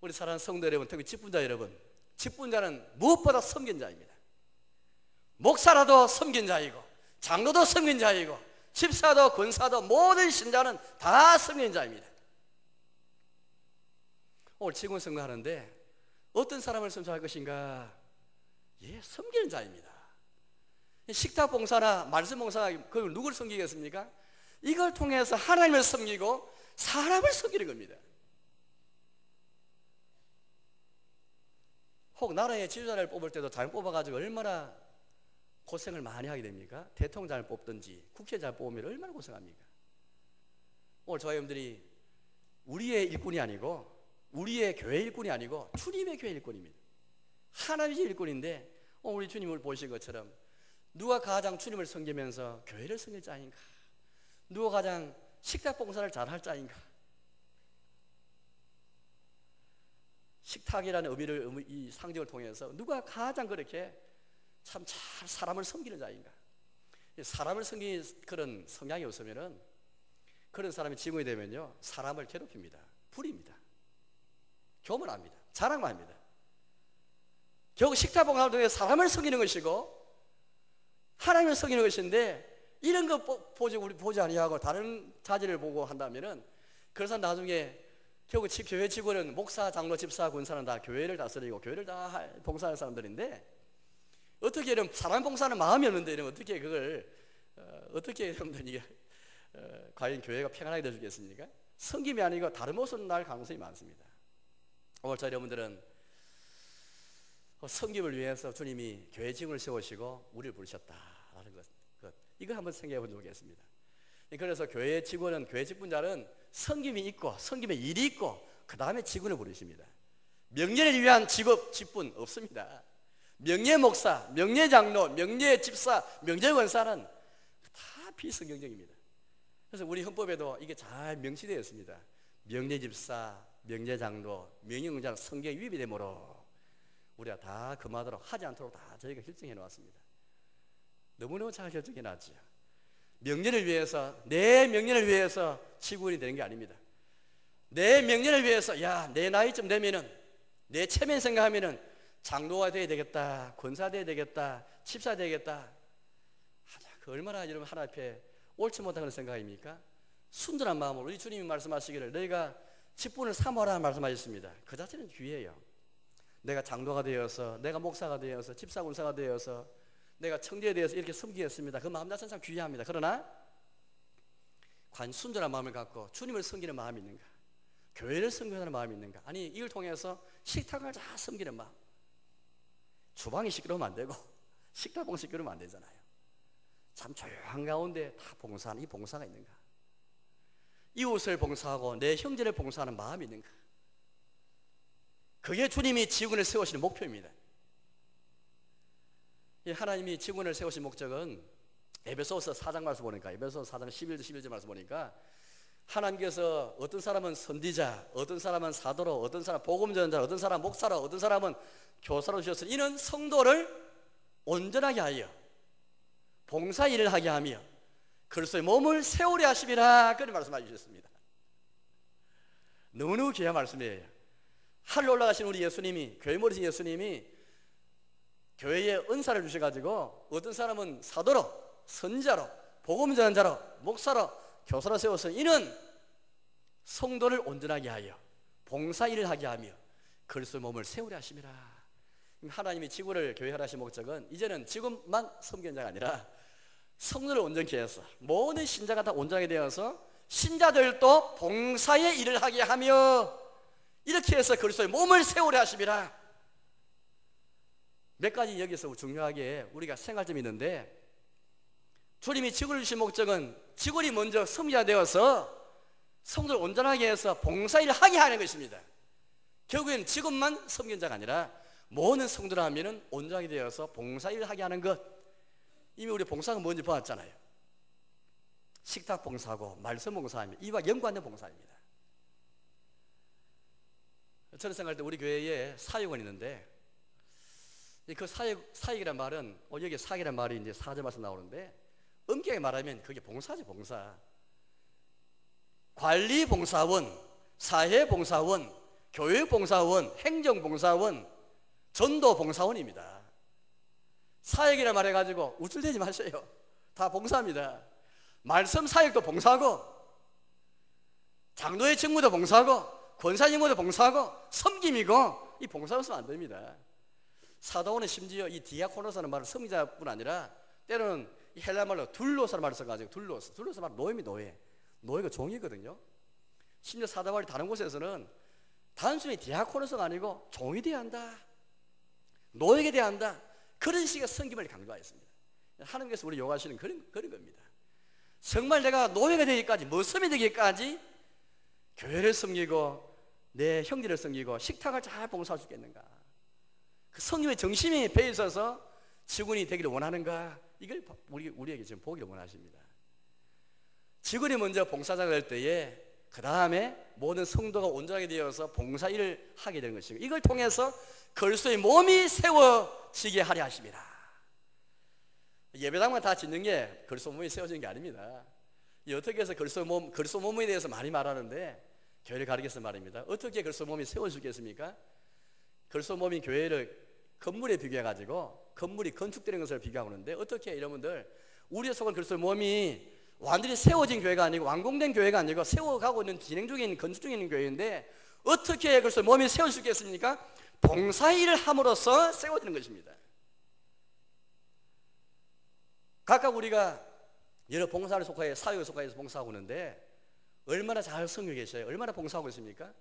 S2: 우리 사랑하는 성도 여러분, 특히 직분자 여러분, 직분자는 무엇보다 섬긴 자입니다. 목사라도 섬긴 자이고 장로도 섬긴 자이고 집사도 권사도 모든 신자는 다 섬긴 자입니다. 오늘 지금 선거하는데 어떤 사람을 선택할 것인가? 예, 섬기는 자입니다. 식탁 봉사나 말씀 봉사나 그걸 누구를 섬기겠습니까? 이걸 통해서 하나님을 섬기고 사람을 섬기는 겁니다. 혹 나라의 지도자를 뽑을 때도 잘 뽑아가지고 얼마나 고생을 많이 하게 됩니까? 대통령 잘 뽑든지 국회 잘 뽑으면 얼마나 고생합니까? 오늘 저희 여러분들이 우리의 일꾼이 아니고 우리의 교회 일꾼이 아니고 주님의 교회 일꾼입니다. 하나님의 일꾼인데 우리 주님을 보신 것처럼 누가 가장 주님을 섬기면서 교회를 섬길 자인가? 누가 가장 식탁 봉사를 잘할 자인가? 식탁이라는 이 상징을 통해서 누가 가장 그렇게 참 잘 사람을 섬기는 자인가? 사람을 섬기는 그런 성향이 없으면은 그런 사람이 지붕이 되면요 사람을 괴롭힙니다. 부립니다. 교만합니다. 자랑만 합니다. 결국 식탁 봉사를 통해 사람을 섬기는 것이고 하나님을 섬기는 것인데 이런 거 우리 보지 아니하고 다른 자질을 보고 한다면은 그래서 나중에 결국 교회 직원은 목사, 장로, 집사, 권사는 다 교회를 다스리고 교회를 다 봉사하는 사람들인데 어떻게 이런 사람 봉사는 마음이 없는데 이러면 어떻게 그걸 어떻게 여러분들 이게 과연 교회가 평안하게 되겠습니까? 섬김이 아니고 다른 모습으로 날 가능성이 많습니다. 오늘 저희 여러분들은 섬김을 위해서 주님이 교회 직원을 세우시고 우리를 부르셨다라는 것 이걸 한번 생각해 보면 좋겠습니다. 그래서 교회 직원은 교회 직분자는 섬김이 있고 섬김의 일이 있고 그 다음에 직원을 부르십니다. 명예를 위한 직업 직분 없습니다. 명예 목사, 명예 장로, 명예 집사, 명예 권사는 다 비성경적입니다. 그래서 우리 헌법에도 이게 잘 명시되어 있습니다. 명예 집사, 명예 장로, 명예 권사는 성경에 위배이 되므로 우리가 다 금하도록 하지 않도록 다 저희가 결정해 놓았습니다. 너무너무 잘 결정해 놨죠. 명예를 위해서, 내 명예를 위해서 직원이 되는 게 아닙니다. 내 명예를 위해서 내 나이쯤 되면은 내 체면 생각하면은 장로가 돼야 되겠다, 권사 돼야 되겠다, 집사 되겠다. 그 얼마나 여러분 하나님 앞에 옳지 못한 그런 생각입니까? 순전한 마음으로 우리 주님이 말씀하시기를 너희가 직분을 삼아라 말씀하셨습니다. 그 자체는 귀해요. 내가 장로가 되어서, 내가 목사가 되어서, 집사 권사가 되어서, 내가 청지에 대해서 이렇게 섬기겠습니다. 그 마음 자체는 참 귀합니다. 그러나 순전한 마음을 갖고 주님을 섬기는 마음이 있는가? 교회를 섬기는 마음이 있는가? 아니 이걸 통해서 식탁을 다 섬기는 마음. 주방이 시끄러우면 안 되고 식탁봉 시끄러우면 안 되잖아요. 참 조용한 가운데 다 봉사하는 이 봉사가 있는가? 이웃을 봉사하고 내 형제를 봉사하는 마음이 있는가? 그게 주님이 지구를 세우시는 목표입니다. 하나님이 지구를 세우신 목적은 에베소서 4장 말씀 보니까, 에베소서 4장 11절 말씀 보니까 하나님께서 어떤 사람은 선지자, 어떤 사람은 사도로, 어떤 사람은 복음전자, 어떤 사람은 목사로, 어떤 사람은 교사로 주셨으니 이는 성도를 온전하게 하여 봉사 일을 하게 하며 그리스도의 몸을 세우려 하심이라, 그런 말씀해 주셨습니다. 너무너무 귀한 말씀이에요. 하늘로 올라가신 우리 예수님이, 교회 머리신 예수님이 교회에 은사를 주셔가지고 어떤 사람은 사도로, 선지자로, 복음전자로, 목사로, 교사로 세워서 이는 성도를 온전하게 하여 봉사 일을 하게 하며 그리스도의 몸을 세우려 하심이라. 하나님이 지구를 교회하라 하신 목적은 이제는 지금만 섬기는 자가 아니라 성도를 온전케 해서 모든 신자가 다 온전하게 되어서 신자들도 봉사의 일을 하게 하며 이렇게 해서 그리스도의 몸을 세우려 하심이라. 몇 가지 여기서 중요하게 우리가 생각할 점이 있는데, 주님이 지구를 주신 목적은 지구이 먼저 섬기자 되어서 성도를 온전하게 해서 봉사일을 하게 하는 것입니다. 결국엔 지금만 섬기는 자가 아니라 모든 성도를 하면은 온전하게 되어서 봉사일을 하게 하는 것. 이미 우리 봉사가 뭔지 보았잖아요. 식탁 봉사하고 말씀 봉사하며 이와 연관된 봉사입니다. 저는 생각할 때 우리 교회에 사역원이 있는데, 그 사역이란 말은 여기 사역이란 말이 이제 4절 말씀 나오는데, 엄격하게 말하면 그게 봉사지, 봉사. 관리 봉사원, 사회 봉사원, 교육 봉사원, 행정 봉사원, 전도 봉사원입니다. 사역이라 말해가지고 우쭐대지 마세요. 다 봉사입니다. 말씀 사역도 봉사하고, 장로의 직무도 봉사하고, 권사 직무도 봉사하고, 섬김이고, 이 봉사 없으면 안 됩니다. 사도원은 심지어 이 디아코노스라는 말은 섬기자뿐 아니라 때로는 이 헬라 말로 둘로스라는 말을 써가지고 둘로스 말 노예입니다. 노예가 종이거든요. 심지어 사도바울이 다른 곳에서는 단순히 디아코노스가 아니고 종이 되어야 한다, 노예에게 대해야 한다, 그런 식의 섬김을 강조하였습니다. 하나님께서 우리 요구하시는 그런 겁니다. 정말 내가 노예가 되기까지, 모섬이 되기까지 교회를 섬기고 내 형제를 섬기고 식탁을 잘 봉사할 수 있겠는가? 그 성령의 정심이 배에 있어서 직원이 되기를 원하는가? 이걸 우리에게 지금 보기를 원하십니다. 직원이 먼저 봉사자가 될 때에 그 다음에 모든 성도가 온전하게 되어서 봉사 일을 하게 되는 것이고, 이걸 통해서 그리스도의 몸이 세워지게 하려 하십니다. 예배당만 다 짓는 게 그리스도 몸이 세워지는 게 아닙니다. 어떻게 해서 그리스도 몸에 대해서 많이 말하는데, 교회를 가리켜서 말입니다. 어떻게 그리스도 몸이 세워지겠습니까? 그리스도 몸이 교회를 건물에 비교해가지고 건물이 건축되는 것을 비교하고 있는데, 어떻게 여러분들 우리의 속한 그리스도 몸이 완전히 세워진 교회가 아니고 완공된 교회가 아니고 세워가고 있는 진행 중인 건축 중에 있는 교회인데, 어떻게 그리스도 몸이 세워질 수 있겠습니까? 봉사일을 함으로써 세워지는 것입니다. 각각 우리가 여러 봉사를 속하여 사역에 속하여서 봉사하고 있는데 얼마나 잘 섬기고 계셔요? 얼마나 봉사하고 있습니까?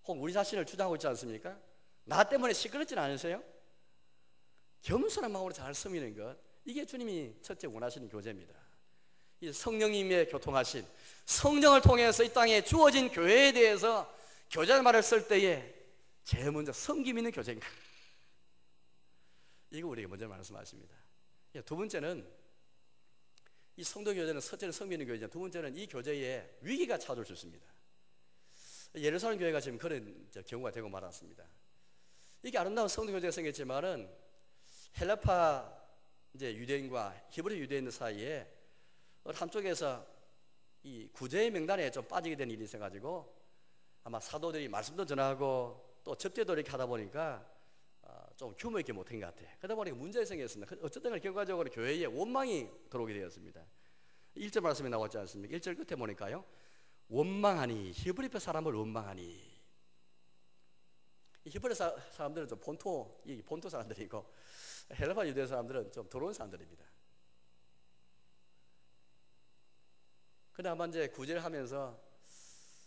S2: 혹은 우리 자신을 주장하고 있지 않습니까? 나 때문에 시끄럽지는 않으세요? 겸손한 마음으로 잘 섬기는 것, 이게 주님이 첫째 원하시는 교제입니다. 이 성령님의 교통하신, 성령을 통해서 이 땅에 주어진 교회에 대해서 교제의 말을 쓸 때에 제일 먼저 섬김 있는 교제인가, 이거 우리에게 먼저 말씀하십니다. 두 번째는 이 성도 교제는 첫째는 섬기는 교제죠. 두 번째는 이 교제에 위기가 찾아올 수 있습니다. 예루살렘 교회가 지금 그런 경우가 되고 말았습니다. 이게 아름다운 성도 교제가 생겼지만은 헬라파 이제 유대인과 히브리 유대인들 사이에 한쪽에서 이 구제의 명단에 좀 빠지게 된 일이 있어가지고 아마 사도들이 말씀도 전하고 또 접대도 이렇게 하다 보니까 좀 규모 있게 못한 것 같아요. 그러다 보니까 문제가 생겼습니다. 어쨌든 결과적으로 교회에 원망이 들어오게 되었습니다. 1절 말씀에 나왔지 않습니까? 1절 끝에 보니까요, 원망하니, 히브리파 사람을 원망하니. 히브리 사람들은 좀 본토 사람들이고 헬라파 유대 사람들은 좀 더러운 사람들입니다. 근데 아마 이제 구제를 하면서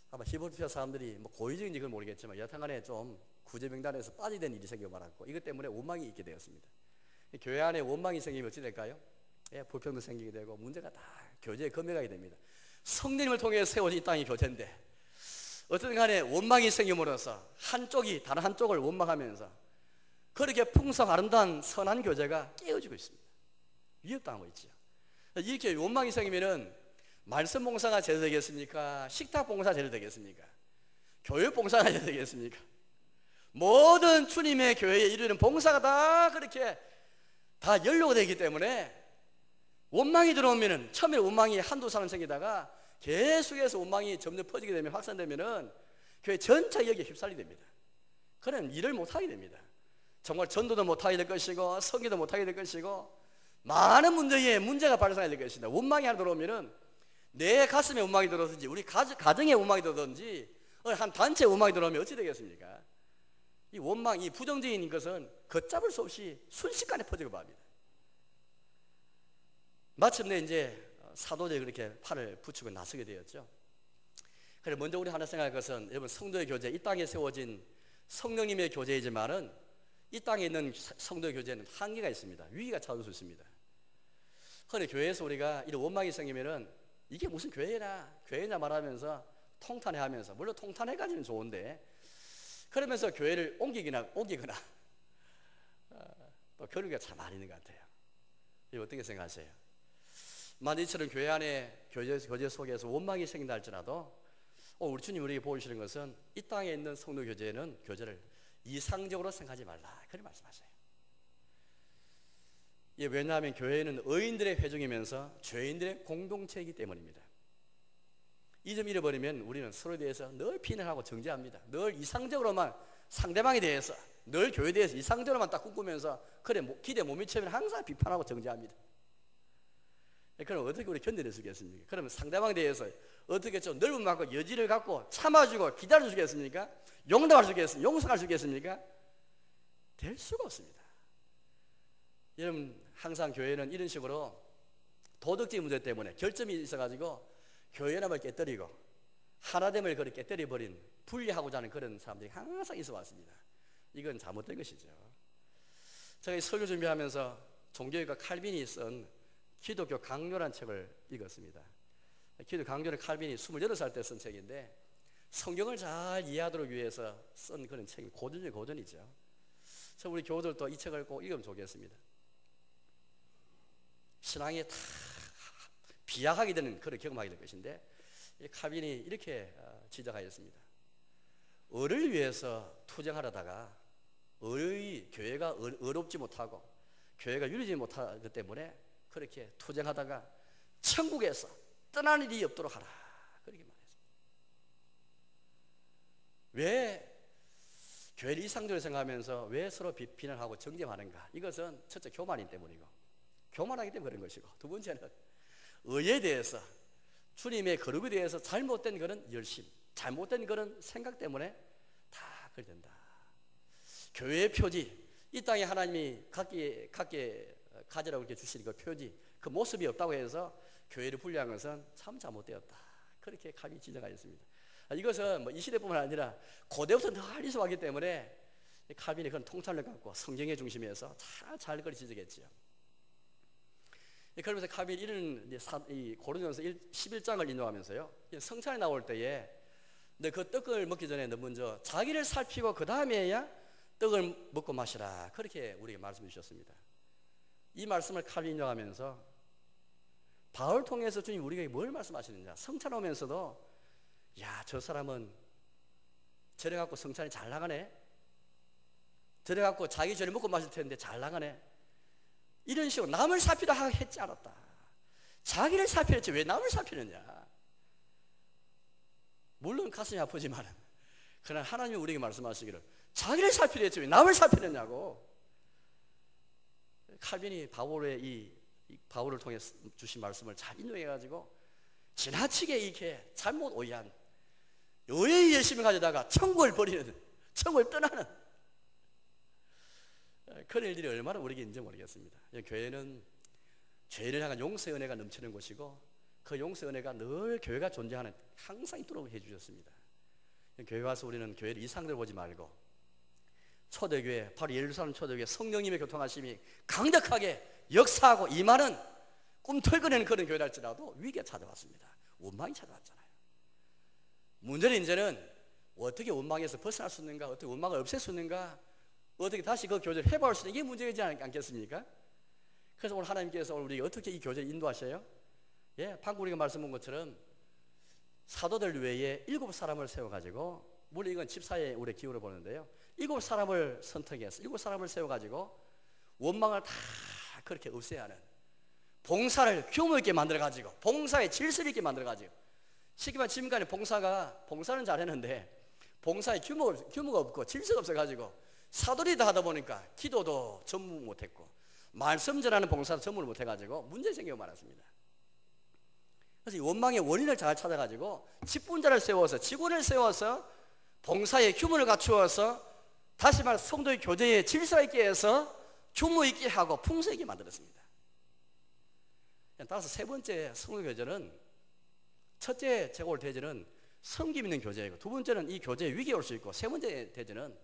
S2: 아마 히브리파 사람들이 뭐 고의적인지 그건 모르겠지만 여하튼간에 좀 구제 명단에서 빠지게 된 일이 생겨 말았고, 이것 때문에 원망이 있게 되었습니다. 교회 안에 원망이 생기면 어찌 될까요? 예, 불평도 생기게 되고 문제가 다 교제에 검열하게 됩니다. 성령님을 통해 세워진 이 땅이 교제인데 어쨌든 간에 원망이 생김으로써 한쪽이 다른 한쪽을 원망하면서 그렇게 풍성 아름다운 선한 교제가 깨어지고 있습니다. 위협당하고 있죠. 이렇게 원망이 생기면은 말씀 봉사가 제대로 되겠습니까? 식탁 봉사 제대로 되겠습니까? 교육 봉사가 제대로 되겠습니까? 모든 주님의 교회에 이르는 봉사가 다 그렇게 다 연료되기 때문에 원망이 들어오면은 처음에 원망이 한두 사람 생기다가 계속해서 원망이 점점 퍼지게 되면 확산되면은 교회 전체 여기에 휩쓸리게 됩니다. 그럼 일을 못하게 됩니다. 정말 전도도 못하게 될 것이고 성기도 못하게 될 것이고 많은 문제가 발생하게 될 것입니다. 원망이 하나 들어오면은 내 가슴에 원망이 들어든지 우리 가정에 원망이 들어든지 한 단체에 원망이 들어오면 어찌 되겠습니까? 이 원망, 이 부정적인 것은 걷잡을 수 없이 순식간에 퍼지고 맙니다. 마침내 이제 사도들이 그렇게 팔을 붙이고 나서게 되었죠. 그래 먼저 우리 하나 생각할 것은 여러분 성도의 교제, 이 땅에 세워진 성령님의 교제이지만은 이 땅에 있는 성도의 교제는 한계가 있습니다. 위기가 찾아올 수 있습니다. 그런데 교회에서 우리가 이런 원망이 생기면은 이게 무슨 교회냐 말하면서 통탄해하면서, 물론 통탄해가지는 좋은데 그러면서 교회를 옮기거나 또 그런 게 참 많이 있는 것 같아요. 이거 어떻게 생각하세요? 만약 이처럼 교회 안에 교제 속에서 원망이 생긴다 할지라도 우리 주님 우리에게 보여주시는 것은 이 땅에 있는 성도 교제를 이상적으로 생각하지 말라, 그렇게 말씀하세요. 왜냐하면 교회는 의인들의 회중이면서 죄인들의 공동체이기 때문입니다. 이 점 잃어버리면 우리는 서로에 대해서 늘 비난하고 정죄합니다. 늘 이상적으로만 상대방에 대해서, 늘 교회에 대해서 이상적으로만 딱 꿈꾸면서 그래 기대 못 미치면 항상 비판하고 정죄합니다. 그럼 어떻게 우리 견뎌낼 수 있겠습니까? 그러면 상대방에 대해서 어떻게 좀 넓은 마음과 여지를 갖고 참아주고 기다려주겠습니까? 용납할 수 있겠습니까? 용서할 수 있겠습니까? 될 수가 없습니다. 여러분 항상 교회는 이런 식으로 도덕적인 문제 때문에 결점이 있어가지고 교회남을 깨뜨리고 하나됨을 그렇게 깨뜨려버린, 분리하고자 하는 그런 사람들이 항상 있어 왔습니다. 이건 잘못된 것이죠. 제가 이 설교 준비하면서 종교학과 칼빈이 쓴 기독교 강요라는 책을 읽었습니다. 기독교 강요는 칼빈이 28살 때 쓴 책인데 성경을 잘 이해하도록 위해서 쓴 그런 책이 고전이죠. 그래서 우리 교우들도 이 책을 꼭 읽으면 좋겠습니다. 신앙이 다 비약하게 되는 그런 경험하게 될 것인데, 이 칼빈이 이렇게 지적하였습니다. 을을 위해서 투쟁하려다가 교회가 의롭지 못하고 교회가 유리지 못하기 때문에 그렇게 투쟁하다가 천국에서 떠나는 일이 없도록 하라, 그렇게 말했습니다. 왜 교회를 이상적으로 생각하면서 왜 서로 비난하고 정죄하는가? 이것은 첫째 교만이기 때문이고, 교만하기 때문에 그런 것이고, 두 번째는 의에 대해서, 주님의 거룩에 대해서 잘못된 그런 열심, 잘못된 그런 생각 때문에 다 그렇게 된다. 교회의 표지, 이 땅에 하나님이 각기 가지라고 이렇게 주신 그 표지, 그 모습이 없다고 해서 교회를 분리한 것은 참 잘못되었다, 그렇게 칼빈이 지적하였습니다. 이것은 뭐 이 시대뿐만 아니라 고대부터 늘 있어왔기 때문에 칼빈이 그런 통찰을 갖고 성경의 중심에서 잘 그리 지적했죠. 그러면서 칼빈이 이런 고린도전서 11장을 인용하면서요, 성찬에 나올 때에 그 떡을 먹기 전에 너 먼저 자기를 살피고 그 다음에야 떡을 먹고 마시라, 그렇게 우리에게 말씀해 주셨습니다. 이 말씀을 칼빈이 인용하면서 바울 통해서 주님 우리에게 뭘 말씀하시느냐, 성찬 오면서도 야, 저 사람은 저래 갖고 성찬이 잘 나가네, 저래 갖고 자기 전에 먹고 마실 텐데 잘 나가네, 이런 식으로 남을 살피다 했지 않았다. 자기를 살피랬지 왜 남을 살피느냐. 물론 가슴이 아프지만 그러나 하나님이 우리에게 말씀하시기를 자기를 살피랬지 왜 남을 살피느냐고. 칼빈이 바울을 통해 주신 말씀을 잘 인용해가지고 지나치게 이렇게 잘못 오해한 의의 열심을 가져다가 천국을 버리는, 천국을 떠나는 그런 일들이 얼마나 우리에게 있는지 모르겠습니다. 교회는 죄를 향한 용서의 은혜가 넘치는 곳이고 그 용서 은혜가 늘 교회가 존재하는 항상 있도록 해주셨습니다. 교회 와서 우리는 교회를 이상대로 보지 말고 초대교회, 바로 예루살렘 초대교회 성령님의 교통하심이 강력하게 역사하고 임하는 꿈틀거리는 그런 교회라 할지라도 위기가 찾아왔습니다. 원망이 찾아왔잖아요. 문제는 이제는 어떻게 원망에서 벗어날 수 있는가, 어떻게 원망을 없앨 수 있는가, 어떻게 다시 그 교제를 해볼 수 있는 이게 문제이지 않겠습니까? 그래서 오늘 하나님께서 우리가 어떻게 이 교제를 인도하셔요? 예, 방금 우리가 말씀한 것처럼 사도들 외에 7사람을 세워가지고, 물론 이건 집사에 우리 기울여 보는데요, 7사람을 선택해서 7사람을 세워가지고 원망을 다 그렇게 없애야 하는, 봉사를 규모 있게 만들어가지고, 봉사의 질서 있게 만들어가지고, 쉽게 말하면 지금까지 봉사는 잘했는데 봉사의 규모가 없고 질서가 없어가지고 사도리 다 하다 보니까 기도도 전무 못했고 말씀 전하는 봉사도 전무를 못해가지고 문제 생기고 말았습니다. 그래서 이 원망의 원인을 잘 찾아가지고 직분자를 세워서, 직원을 세워서 봉사의 규모를 갖추어서, 다시 말해 성도의 교제에 질서 있게 해서 규모 있게 하고 풍성 있게 만들었습니다. 따라서 세 번째 성도 교제는, 첫째 제가 올 대제는 섬김 있는 교제이고, 두 번째는 이 교제에 위기가 올 수 있고, 세 번째 대제는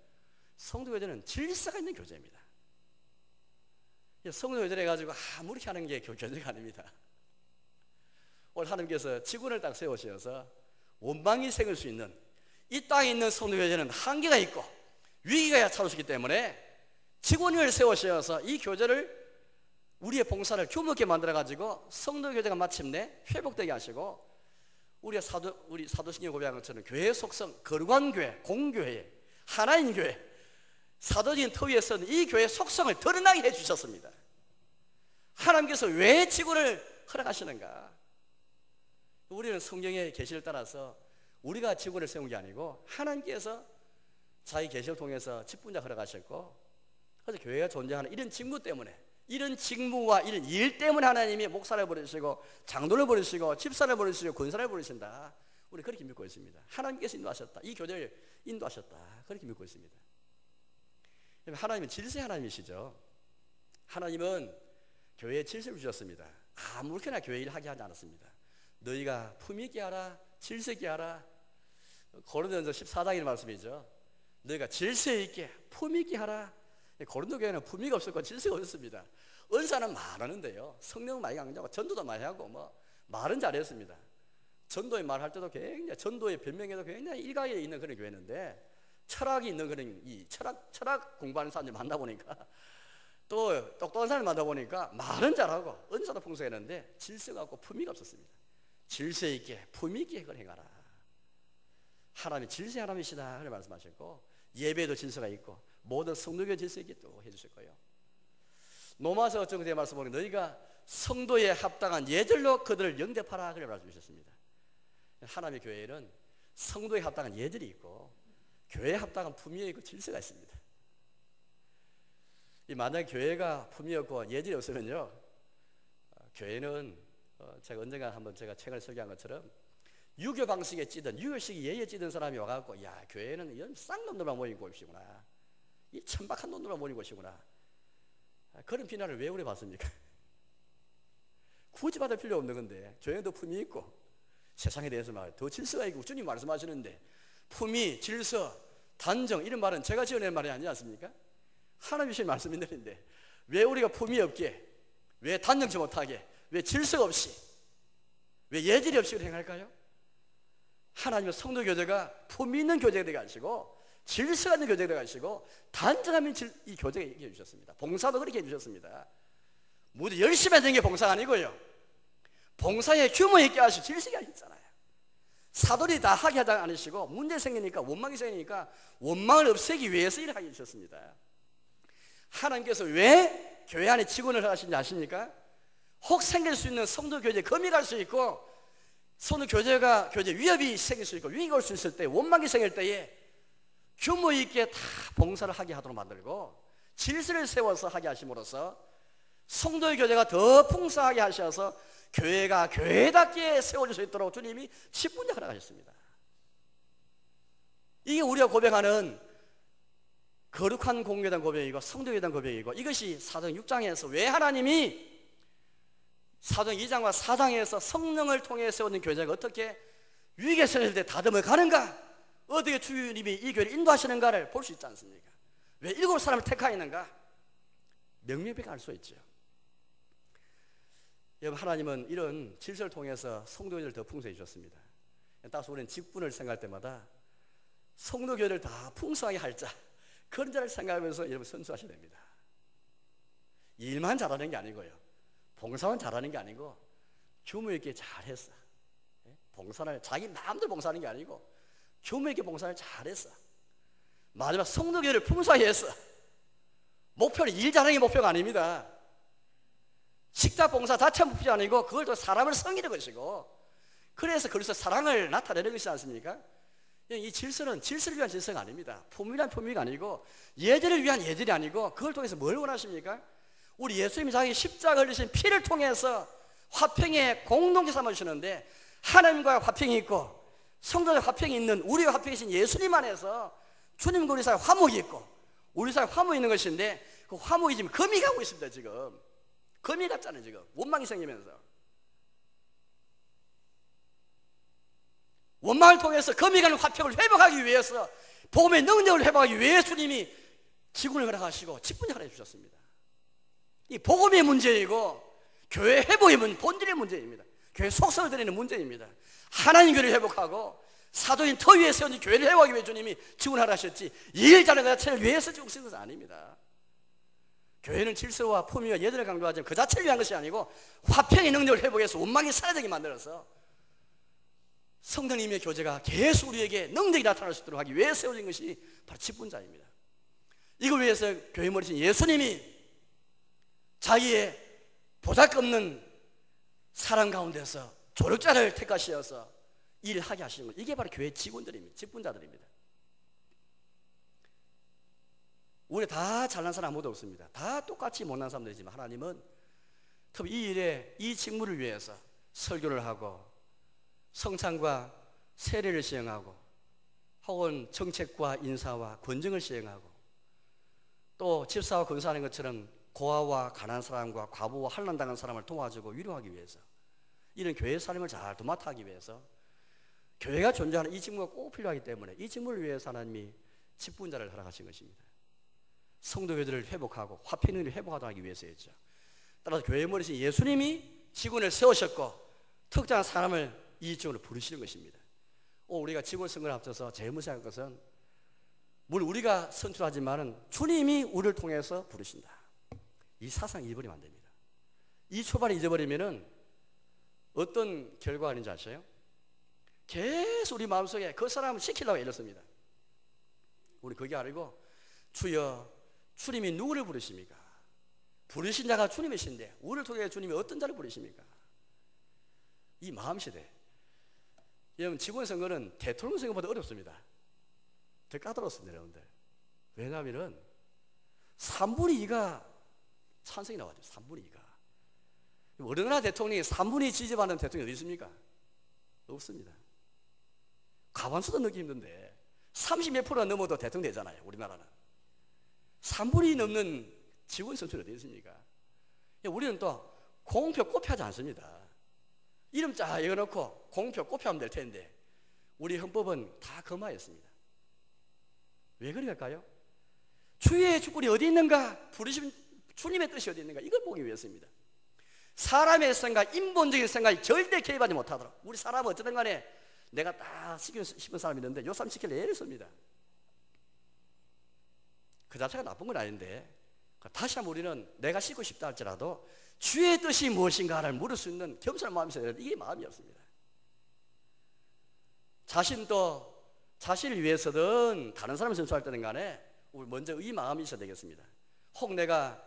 S2: 성도 교제는 질서가 있는 교제입니다. 성도 교제를 해가지고 아무렇게 하는 게 교제가 아닙니다. 오늘 하나님께서 직원을 딱 세우셔서 원망이 생길 수 있는 이 땅에 있는 성도 교제는 한계가 있고 위기가 찾아오시기 때문에 직원을 세우셔서 이 교제를, 우리의 봉사를 규모 있게 만들어가지고 성도 교제가 마침내 회복되게 하시고, 우리 사도신경 고백한 것처럼 교회의 속성, 거룩한 교회, 공교회, 하나인 교회, 사도적인 터 위에서는 이 교회의 속성을 드러나게 해주셨습니다. 하나님께서 왜 직원을 허락하시는가? 우리는 성경의 계시를 따라서 우리가 직원을 세운 게 아니고 하나님께서 자기 계시를 통해서 직분자 허락하셨고, 그래서 교회가 존재하는 이런 직무 때문에, 이런 직무와 이런 일 때문에 하나님이 목사를 부르시고 장로를 부르시고 집사를 부르시고 권사를 부르신다. 우리 그렇게 믿고 있습니다. 하나님께서 인도하셨다. 이 교제를 인도하셨다. 그렇게 믿고 있습니다. 하나님은 질서의 하나님이시죠. 하나님은 교회에 질서를 주셨습니다. 아무렇게나 교회 일을 하게 하지 않았습니다. 너희가 품위 있게 하라, 질서 있게 하라. 고린도전서 14장의 말씀이죠. 너희가 질서 있게 품위 있게 하라. 고린도 교회는 품위가 없었고 질서가 없었습니다. 은사는 말하는데요, 성령은 많이 강조하고 전도도 많이 하고 말은 잘했습니다. 전도의 말할 때도 굉장히, 전도의 변명에도 굉장히 일가에 있는 그런 교회였는데, 철학이 있는 그런 이 철학 공부하는 사람들 만나보니까, 또 똑똑한 사람을 만나보니까 말은 잘하고 은사도 풍성했는데 질서가 없고 품위가 없었습니다. 질서 있게 품위 있게 그걸 행하라. 하나님이 질서의 하나님이시다 그렇게 말씀하셨고, 예배도 질서가 있고 모든 성도교회 질서 있게 또 해주실 거예요. 로마서 어떤 그때 말씀 보면 너희가 성도에 합당한 예절로 그들을 영접하라 그렇게 말씀하셨습니다. 하나님의 교회에는 성도에 합당한 예절이 있고 교회에 합당한 품위가 있고 질서가 있습니다. 만약 교회가 품위 없고 예절이 없으면요, 교회는 제가 언젠가 한번 제가 책을 설교한 것처럼 유교 방식에 찌든 유교식 예에 찌든 사람이 와갖고, 야, 교회는 이런 쌍놈들만 모인 곳이구나, 이 천박한 놈들만 모인 곳이구나, 그런 비난을 왜 우리 받습니까? 굳이 받을 필요 없는 건데, 교회는 더 품위 있고 세상에 대해서 더 질서가 있고, 주님 말씀하시는데 품위, 질서, 단정 이런 말은 제가 지어낸 말이 아니지 않습니까? 하나님 주신 말씀인데 왜 우리가 품위 없게, 왜 단정치 못하게, 왜 질서 없이, 왜 예절이 없이 행할까요? 하나님의 성도 교제가 품위 있는 교제가 되게 하시고 질서가 있는 교제가 되게 하시고 단정함인 이 교제가 얘기해 주셨습니다. 봉사도 그렇게 해주셨습니다. 모두 열심히 하는 게 봉사가 아니고요, 봉사의 규모 있게 하시고 질서가 있잖아요. 사도리 다 하게 하지 않으시고 문제 생기니까, 원망이 생기니까 원망을 없애기 위해서 일을 하게 해주셨습니다. 하나님께서 왜 교회 안에 직원을 하시는지 아십니까? 혹 생길 수 있는 성도 교제에 금이 갈 수 있고, 성도 교제 위협이 생길 수 있고 위기가 올 수 있을 때, 원망이 생길 때에 규모 있게 다 봉사를 하게 하도록 만들고 질서를 세워서 하게 하심으로써 성도의 교제가 더 풍성하게 하셔서 교회가 교회답게 세워질 수 있도록 주님이 직분자 허락하셨습니다. 이게 우리가 고백하는 거룩한 공교단 고백이고 성도교단 고백이고, 이것이 사도행 6장에서 왜 하나님이 사도행 2장과 4장에서 성령을 통해 세우는 교제가 어떻게 위기에 처했을 때 다듬어 가는가, 어떻게 주님이 이 교회를 인도하시는가를 볼 수 있지 않습니까? 왜 7 사람을 택하였는가? 명명백백히 알 수 있죠. 여러분, 하나님은 이런 질서를 통해서 성도교회를 더 풍성해 주셨습니다. 따라서 우리는 직분을 생각할 때마다 성도교회를 다 풍성하게 할 자, 그런 자를 생각하면서 여러분 선수하셔야 됩니다. 일만 잘하는 게 아니고요, 봉사만 잘하는 게 아니고 규모 있게 잘했어. 봉사를 자기 마음대로 봉사하는 게 아니고 규모 있게 봉사를 잘했어. 마지막 성도교회를 풍성하게 했어. 목표는 일 잘하는 게 목표가 아닙니다. 식사 봉사 자체가 목표가 아니고 그걸 또 사람을 섬기는 것이고, 그래서 그리스도 사랑을 나타내는 것이지 않습니까? 이 질서는 질서를 위한 질서가 아닙니다. 품위란 품위가 아니고 예절을 위한 예절이 아니고, 그걸 통해서 뭘 원하십니까? 우리 예수님이 자기 십자가 흘리신 피를 통해서 화평의 공동체 삼아주시는데, 하나님과 화평이 있고 성도들 화평이 있는, 우리와 화평이신 예수님 안에서 주님과 우리 사이에 화목이 있고 우리 사이에 화목이 있는 것인데, 그 화목이 지금 금이 가고 있습니다. 지금 금이 갔잖아요. 지금 원망이 생기면서 원망을 통해서 금이 가는 화평을 회복하기 위해서, 복음의 능력을 회복하기 위해 주님이 직분을 허락하시고 직분을 해주셨습니다. 이 복음의 문제이고 교회 회복의 본질의 문제입니다. 교회 속성을 드리는 문제입니다. 하나님 교회를 회복하고 사도인 터 위에 세운 교회를 회복하기 위해 주님이 직분을 하셨지, 일 잘하는 것 자체를 위해서 지금 쓰는 것은 아닙니다. 교회는 질서와 품위와 예절을 강조하지만 그 자체를 위한 것이 아니고 화평의 능력을 회복해서 원망이 사라지게 만들어서 성령님의 교제가 계속 우리에게 능력이 나타날 수 있도록 하기 위해 세워진 것이 바로 직분자입니다. 이걸 위해서 교회 머리신 예수님이 자기의 보잘것없는 사람 가운데서 조력자를 택하시어서 일을 하게 하시는 것, 이게 바로 교회 직원들입니다. 직분자들입니다. 우리 다 잘난 사람 아무도 없습니다. 다 똑같이 못난 사람들이지만 하나님은 특히 이 일에, 이 직무를 위해서 설교를 하고 성찬과 세례를 시행하고 혹은 정책과 인사와 권정을 시행하고 또 집사와 권사하는 것처럼 고아와 가난한 사람과 과부와 환난당한 사람을 도와주고 위로하기 위해서, 이런 교회 삶을 잘 도맡아 하기 위해서 교회가 존재하는 이 직무가 꼭 필요하기 때문에 이 직무를 위해서 하나님이 직분자를 허락하신 것입니다. 성도교회들을 회복하고 화평을 회복하도록 하기 위해서였죠. 따라서 교회 머리신 예수님이 직원을 세우셨고 특정한 사람을 이 직원으로 부르시는 것입니다. 우리가 직원 선거를 앞서서 제일 무시할 것은, 물론 우리가 선출하지만은 주님이 우리를 통해서 부르신다. 이 사상 잊어버리면 안 됩니다. 이 초반에 잊어버리면은 어떤 결과가 있는지 아세요? 계속 우리 마음속에 그 사람을 시키려고 애썼습니다. 우리 그게 아니고, 주여 주님이 누구를 부르십니까? 부르신 자가 주님이신데 우리를 통해 주님이 어떤 자를 부르십니까? 이 마음시대. 여러분, 직원 선거는 대통령 선거보다 어렵습니다. 더 까다롭습니다, 여러분들. 왜냐하면 3분의 2가 찬성이 나와죠. 3분의 2가. 어느 나라 대통령이 3분의 2 지지받는 대통령이 어디 있습니까? 없습니다. 가만수도 넣기 힘든데 30몇 프로가 넘어도 대통령 되잖아요. 우리나라는 3분의 2 넘는 직원 선출이 어디 있습니까? 우리는 또 공표 꼽혀하지 않습니다. 이름 쫙 읽어놓고 공표 꼽혀하면 될 텐데 우리 헌법은 다 금하였습니다. 왜 그럴까요? 주의 주권이 어디 있는가, 부르신 주님의 뜻이 어디 있는가, 이걸 보기 위해서입니다. 사람의 생각, 인본적인 생각이 절대 개입하지 못하도록. 우리 사람은 어쨌든 간에 내가 딱 시키고 싶은 사람이 있는데 요 사람 시키려 애를 씁니다. 그 자체가 나쁜 건 아닌데, 다시 한번 우리는 내가 씻고 싶다 할지라도 주의 뜻이 무엇인가를 물을 수 있는 겸손한 마음이 있어야 되는데 이게 마음이 없습니다. 자신을 위해서든 다른 사람을 선수할 때는 간에 우리 먼저 이 마음이 있어야 되겠습니다. 혹 내가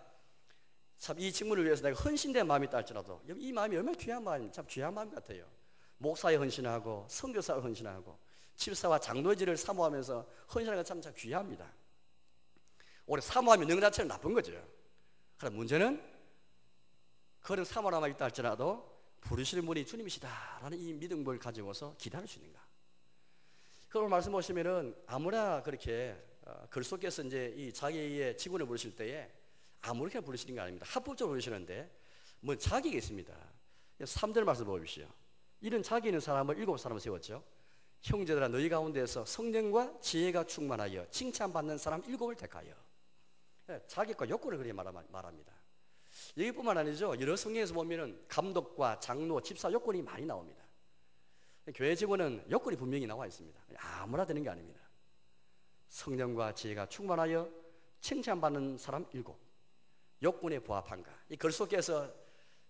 S2: 참 이 직무를 위해서 내가 헌신된 마음이 있다 할지라도 이 마음이 얼마나 귀한 마음이, 참 귀한 마음 같아요. 목사에 헌신하고 선교사에 헌신하고 집사와 장로지를 사모하면서 헌신하는 건 참 귀합니다. 오래 사모하면 능 자체는 나쁜 거죠. 그러나 문제는 그런 사모함이 있다 할지라도 부르시는 분이 주님이시다라는 이 믿음을 가지고서 기다릴 수 있는가. 그걸 말씀 보시면은 아무나 그렇게 글속에서 이제 이 자기의 직원을 부르실 때에 아무렇게나 부르시는 게 아닙니다. 합법적으로 부르시는데 뭐 자격이 있습니다. 3절 말씀 보십시오. 이런 자기 있는 사람을 7사람을 세웠죠. 형제들아 너희 가운데서 성령과 지혜가 충만하여 칭찬받는 사람 7을 택하여. 자격과 요건을 그렇게 말합니다. 여기뿐만 아니죠. 여러 성경에서 보면은 감독과 장로, 집사 요건이 많이 나옵니다. 교회 직원은 요건이 분명히 나와 있습니다. 아무나 되는 게 아닙니다. 성령과 지혜가 충만하여 칭찬받는 사람 7, 요건에 부합한가. 이 글 속에서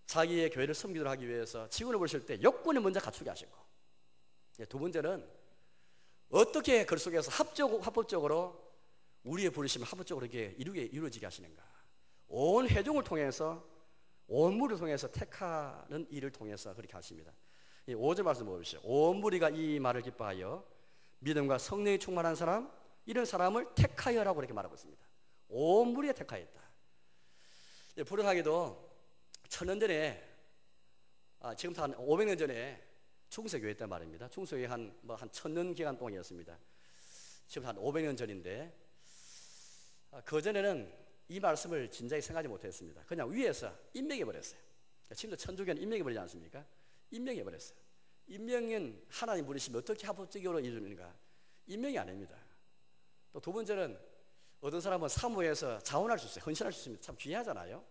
S2: 자기의 교회를 섬기도록 하기 위해서 직원을 보실 때 요건을 먼저 갖추게 하시고, 두 번째는 어떻게 글 속에서 합법적으로 우리의 부르심을 합법적으로 이렇게 이루어지게 하시는가. 온 회중을 통해서, 온 무리를 통해서 택하는 일을 통해서 그렇게 하십니다. 5절 말씀 보십시오. 온 무리가 이 말을 기뻐하여 믿음과 성령이 충만한 사람, 이런 사람을 택하여라고 이렇게 말하고 있습니다. 온 무리가 택하였다. 불행하게도 1000년 전에, 지금부터 한 500년 전에 중세교회였단 말입니다. 중세교회 한 1000년 기간 동안이었습니다. 지금 한 500년 전인데, 그전에는 이 말씀을 진작에 생각하지 못했습니다. 그냥 위에서 임명해버렸어요. 지금도 천주교는 임명해버리지 않습니까? 임명해버렸어요. 임명은 하나님 부르시면 어떻게 합법적으로 이루는가? 임명이 아닙니다. 또 두 번째는 어떤 사람은 사무에서 자원할 수 있어요. 헌신할 수 있습니다. 참 귀하잖아요.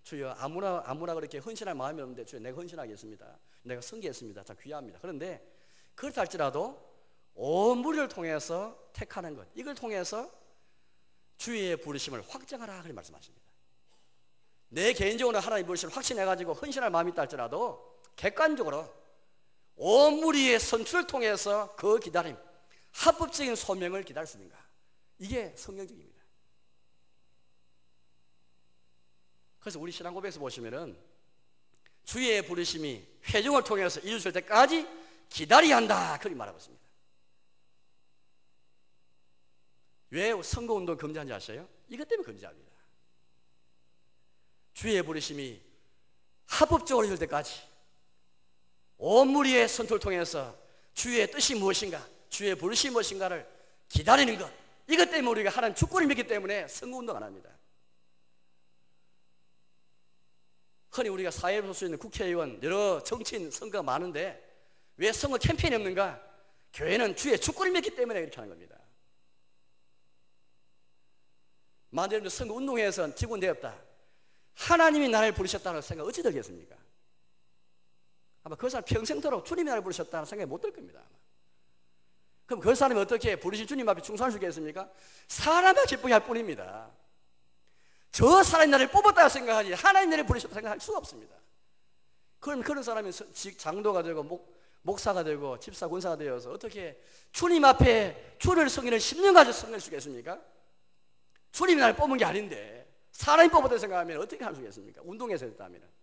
S2: 주여 아무나 그렇게 헌신할 마음이 없는데 주여 내가 헌신하겠습니다. 내가 섬기겠습니다. 참 귀합니다. 그런데 그렇다 할지라도 온 무리를 통해서 택하는 것, 이걸 통해서 주의 부르심을 확정하라 그렇게 말씀하십니다. 내 개인적으로 하나님 부르심을 확신해가지고 헌신할 마음이 있다 할지라도 객관적으로 온 무리의 선출을 통해서 그 기다림, 합법적인 소명을 기다릴 수 있는가, 이게 성경적입니다. 그래서 우리 신앙 고백에서 보시면은 주의 부르심이 회중을 통해서 이루어질 때까지 기다려야 한다 그렇게 말하고 있습니다. 왜 선거운동 금지한지 아세요? 이것 때문에 금지합니다. 주의 부르심이 합법적으로 이룰 때까지 온 무리의 선투를 통해서 주의 뜻이 무엇인가, 주의 부르심이 무엇인가를 기다리는 것, 이것 때문에 우리가 하나님 주권을 믿기 때문에 선거운동 안 합니다. 흔히 우리가 사회에 볼 수 있는 국회의원, 여러 정치인 선거가 많은데 왜 선거 캠페인이 없는가? 교회는 주의 주권을 믿기 때문에 이렇게 하는 겁니다. 만일 선거 운동회에서 직원 되었다, 하나님이 나를 부르셨다는 생각 어찌 들겠습니까? 아마 그 사람 평생도록 주님이 나를 부르셨다는 생각이 못 들 겁니다. 그럼 그 사람이 어떻게 부르신 주님 앞에 충성할 수 있겠습니까? 사람을 기쁘게 할 뿐입니다. 저 사람이 나를 뽑았다고 생각하지 하나님 나를 부르셨다고 생각할 수가 없습니다. 그럼 그런 사람이 장로가 되고 목사가 되고 집사 권사가 되어서 어떻게 주님 앞에 주를 성인을 10년 가지고 성인을 주겠습니까? 주님이 나를 뽑은 게 아닌데 사람이 뽑았다고 생각하면 어떻게 할 수 있겠습니까? 운동에서 했다면.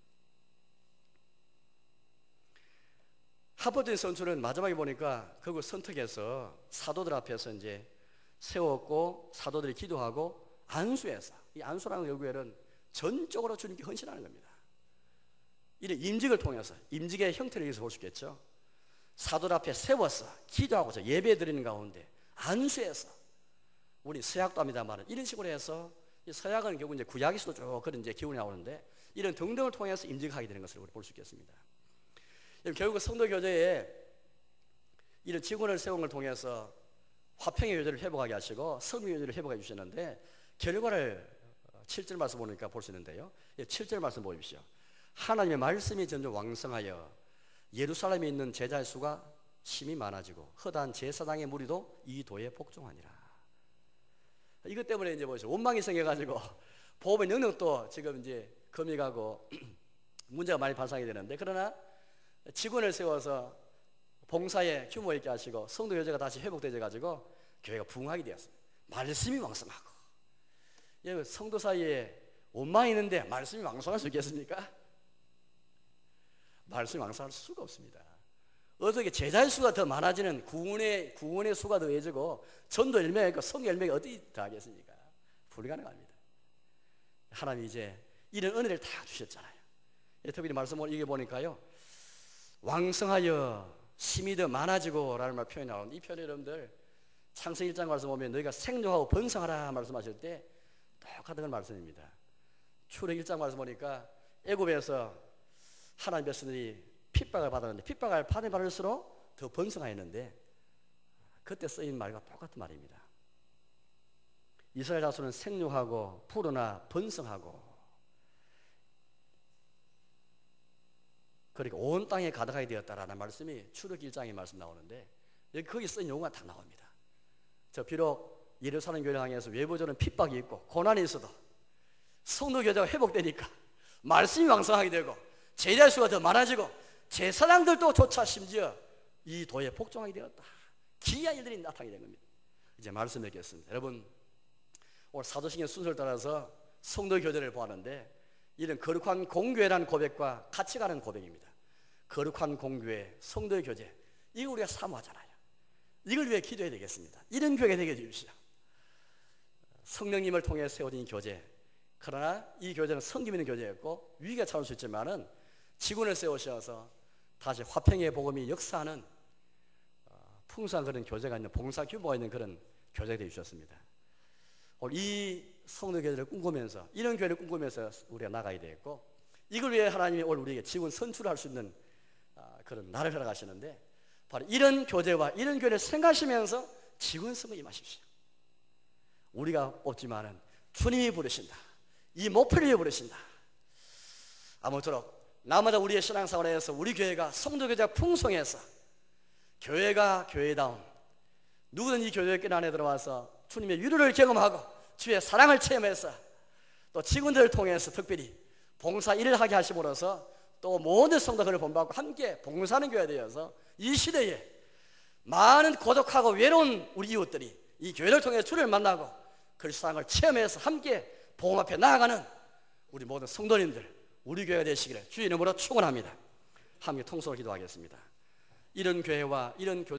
S2: 합법적인 선출은 마지막에 보니까 그걸 선택해서 사도들 앞에서 이제 세웠고 사도들이 기도하고 안수해서, 이 안수라는 결국에는 전적으로 주님께 헌신하는 겁니다. 이런 임직을 통해서, 임직의 형태를 위해서 볼 수 있겠죠. 사도들 앞에 세워서 기도하고서 예배 드리는 가운데 안수해서, 우리 서약도 합니다만 이런 식으로 해서, 이 서약은 결국 이제 구약에서도 쭉 그런 이제 기운이 나오는데 이런 등등을 통해서 임직하게 되는 것을 우리 볼 수 있겠습니다. 결국 성도 교제에 이런 직원을 세운 걸 통해서 화평의 교제를 회복하게 하시고 성의 교제를 회복해 주시는데, 결과를 7절 말씀 보니까 볼 수 있는데요. 7절 말씀 보십시오. 하나님의 말씀이 점점 왕성하여 예루살렘에 있는 제자의 수가 심히 많아지고 허다한 제사장의 무리도 이 도에 복종하니라. 이것 때문에 이제 보시죠. 원망이 생겨가지고 보험의 능력도 지금 이제 금이 가고 문제가 많이 발생이 되는데, 그러나 직원을 세워서 봉사에 규모 있게 하시고 성도 교제가 다시 회복되어 가지고 교회가 부흥하게 되었습니다. 말씀이 왕성하고, 성도 사이에 원망이 있는데 말씀이 왕성할 수 있겠습니까? 말씀이 왕성할 수가 없습니다. 어떻게 제자의 수가 더 많아지는 구원의 수가 더해지고 전도 열매가 있고 성교 열매가 어디 더하겠습니까? 불가능합니다. 하나님이 이제 이런 은혜를 다 주셨잖아요. 특별히 말씀을 이게 보니까요, 왕성하여 심이 더 많아지고 라는 말 표현이 나오는데, 이 표현 여러분들 창세기 1장 말씀 보면 너희가 생존하고 번성하라 말씀하실 때 똑같은 걸 말씀입니다. 출애굽 1장 말씀 보니까 애굽에서 하나님 백성들이 핍박을 받았는데 핍박을 받을수록 더 번성하였는데 그때 쓰인 말과 똑같은 말입니다. 이스라엘 자손은 생육하고 불어나 번성하고 그러니까 온 땅에 가득하게 되었다라는 말씀이 출애굽기 1장에 말씀 나오는데 여기 거기 쓰인 용어가 다 나옵니다. 저 비록 예루살렘 교회를 향해서 외부적으로는 핍박이 있고 고난이 있어도 성도 교제가 회복되니까 말씀이 왕성하게 되고 제자의 수가 더 많아지고 제사장들도 조차 심지어 이 도에 복종하게 되었다. 기이한 일들이 나타나게 된 겁니다. 이제 말씀 맺겠습니다. 여러분 오늘 사도신경 순서를 따라서 성도 교제를 보았는데 이런 거룩한 공교회라는 고백과 같이 가는 고백입니다. 거룩한 공교회, 성도의 교제, 이거 우리가 사모하잖아요. 이걸 위해 기도해야 되겠습니다. 이런 교회가 되게 해주십시오. 성령님을 통해 세워진 교제, 그러나 이 교제는 성김 있는 교제였고 위기가 찾을 수 있지만은 직원을 세우셔서 다시 화평의 복음이 역사하는 풍성한 그런 교제가 있는 봉사 규모가 있는 그런 교제가 되어 주셨습니다. 오늘 이 성도 교회를 꿈꾸면서 이런 교회를 꿈꾸면서 우리가 나가야 되겠고 이걸 위해 하나님이 오늘 우리에게 직원 선출할 수 있는 그런 날을 허락하시는데 바로 이런 교제와 이런 교회를 생각하시면서 직원성을 임하십시오. 우리가 뽑지만은 주님이 부르신다. 이 목표를 위해 부르신다. 아무쪼록 나마다 우리의 신앙생활에서 우리 교회가 성도 교제가 풍성해서 교회가 교회다운 누구든 이 교회 끈 안에 들어와서 주님의 위로를 경험하고 주의 사랑을 체험해서 또 직원들을 통해서 특별히 봉사 일을 하게 하심으로써 또 모든 성도들을 본받고 함께 봉사하는 교회가 되어서 이 시대에 많은 고독하고 외로운 우리 이웃들이 이 교회를 통해 주를 만나고 그 사랑을 체험해서 함께 복음 앞에 나아가는 우리 모든 성도님들 우리 교회가 되시기를 주의 이름으로 축원합니다. 함께 통성으로 기도하겠습니다. 이런 교회와 이런 교회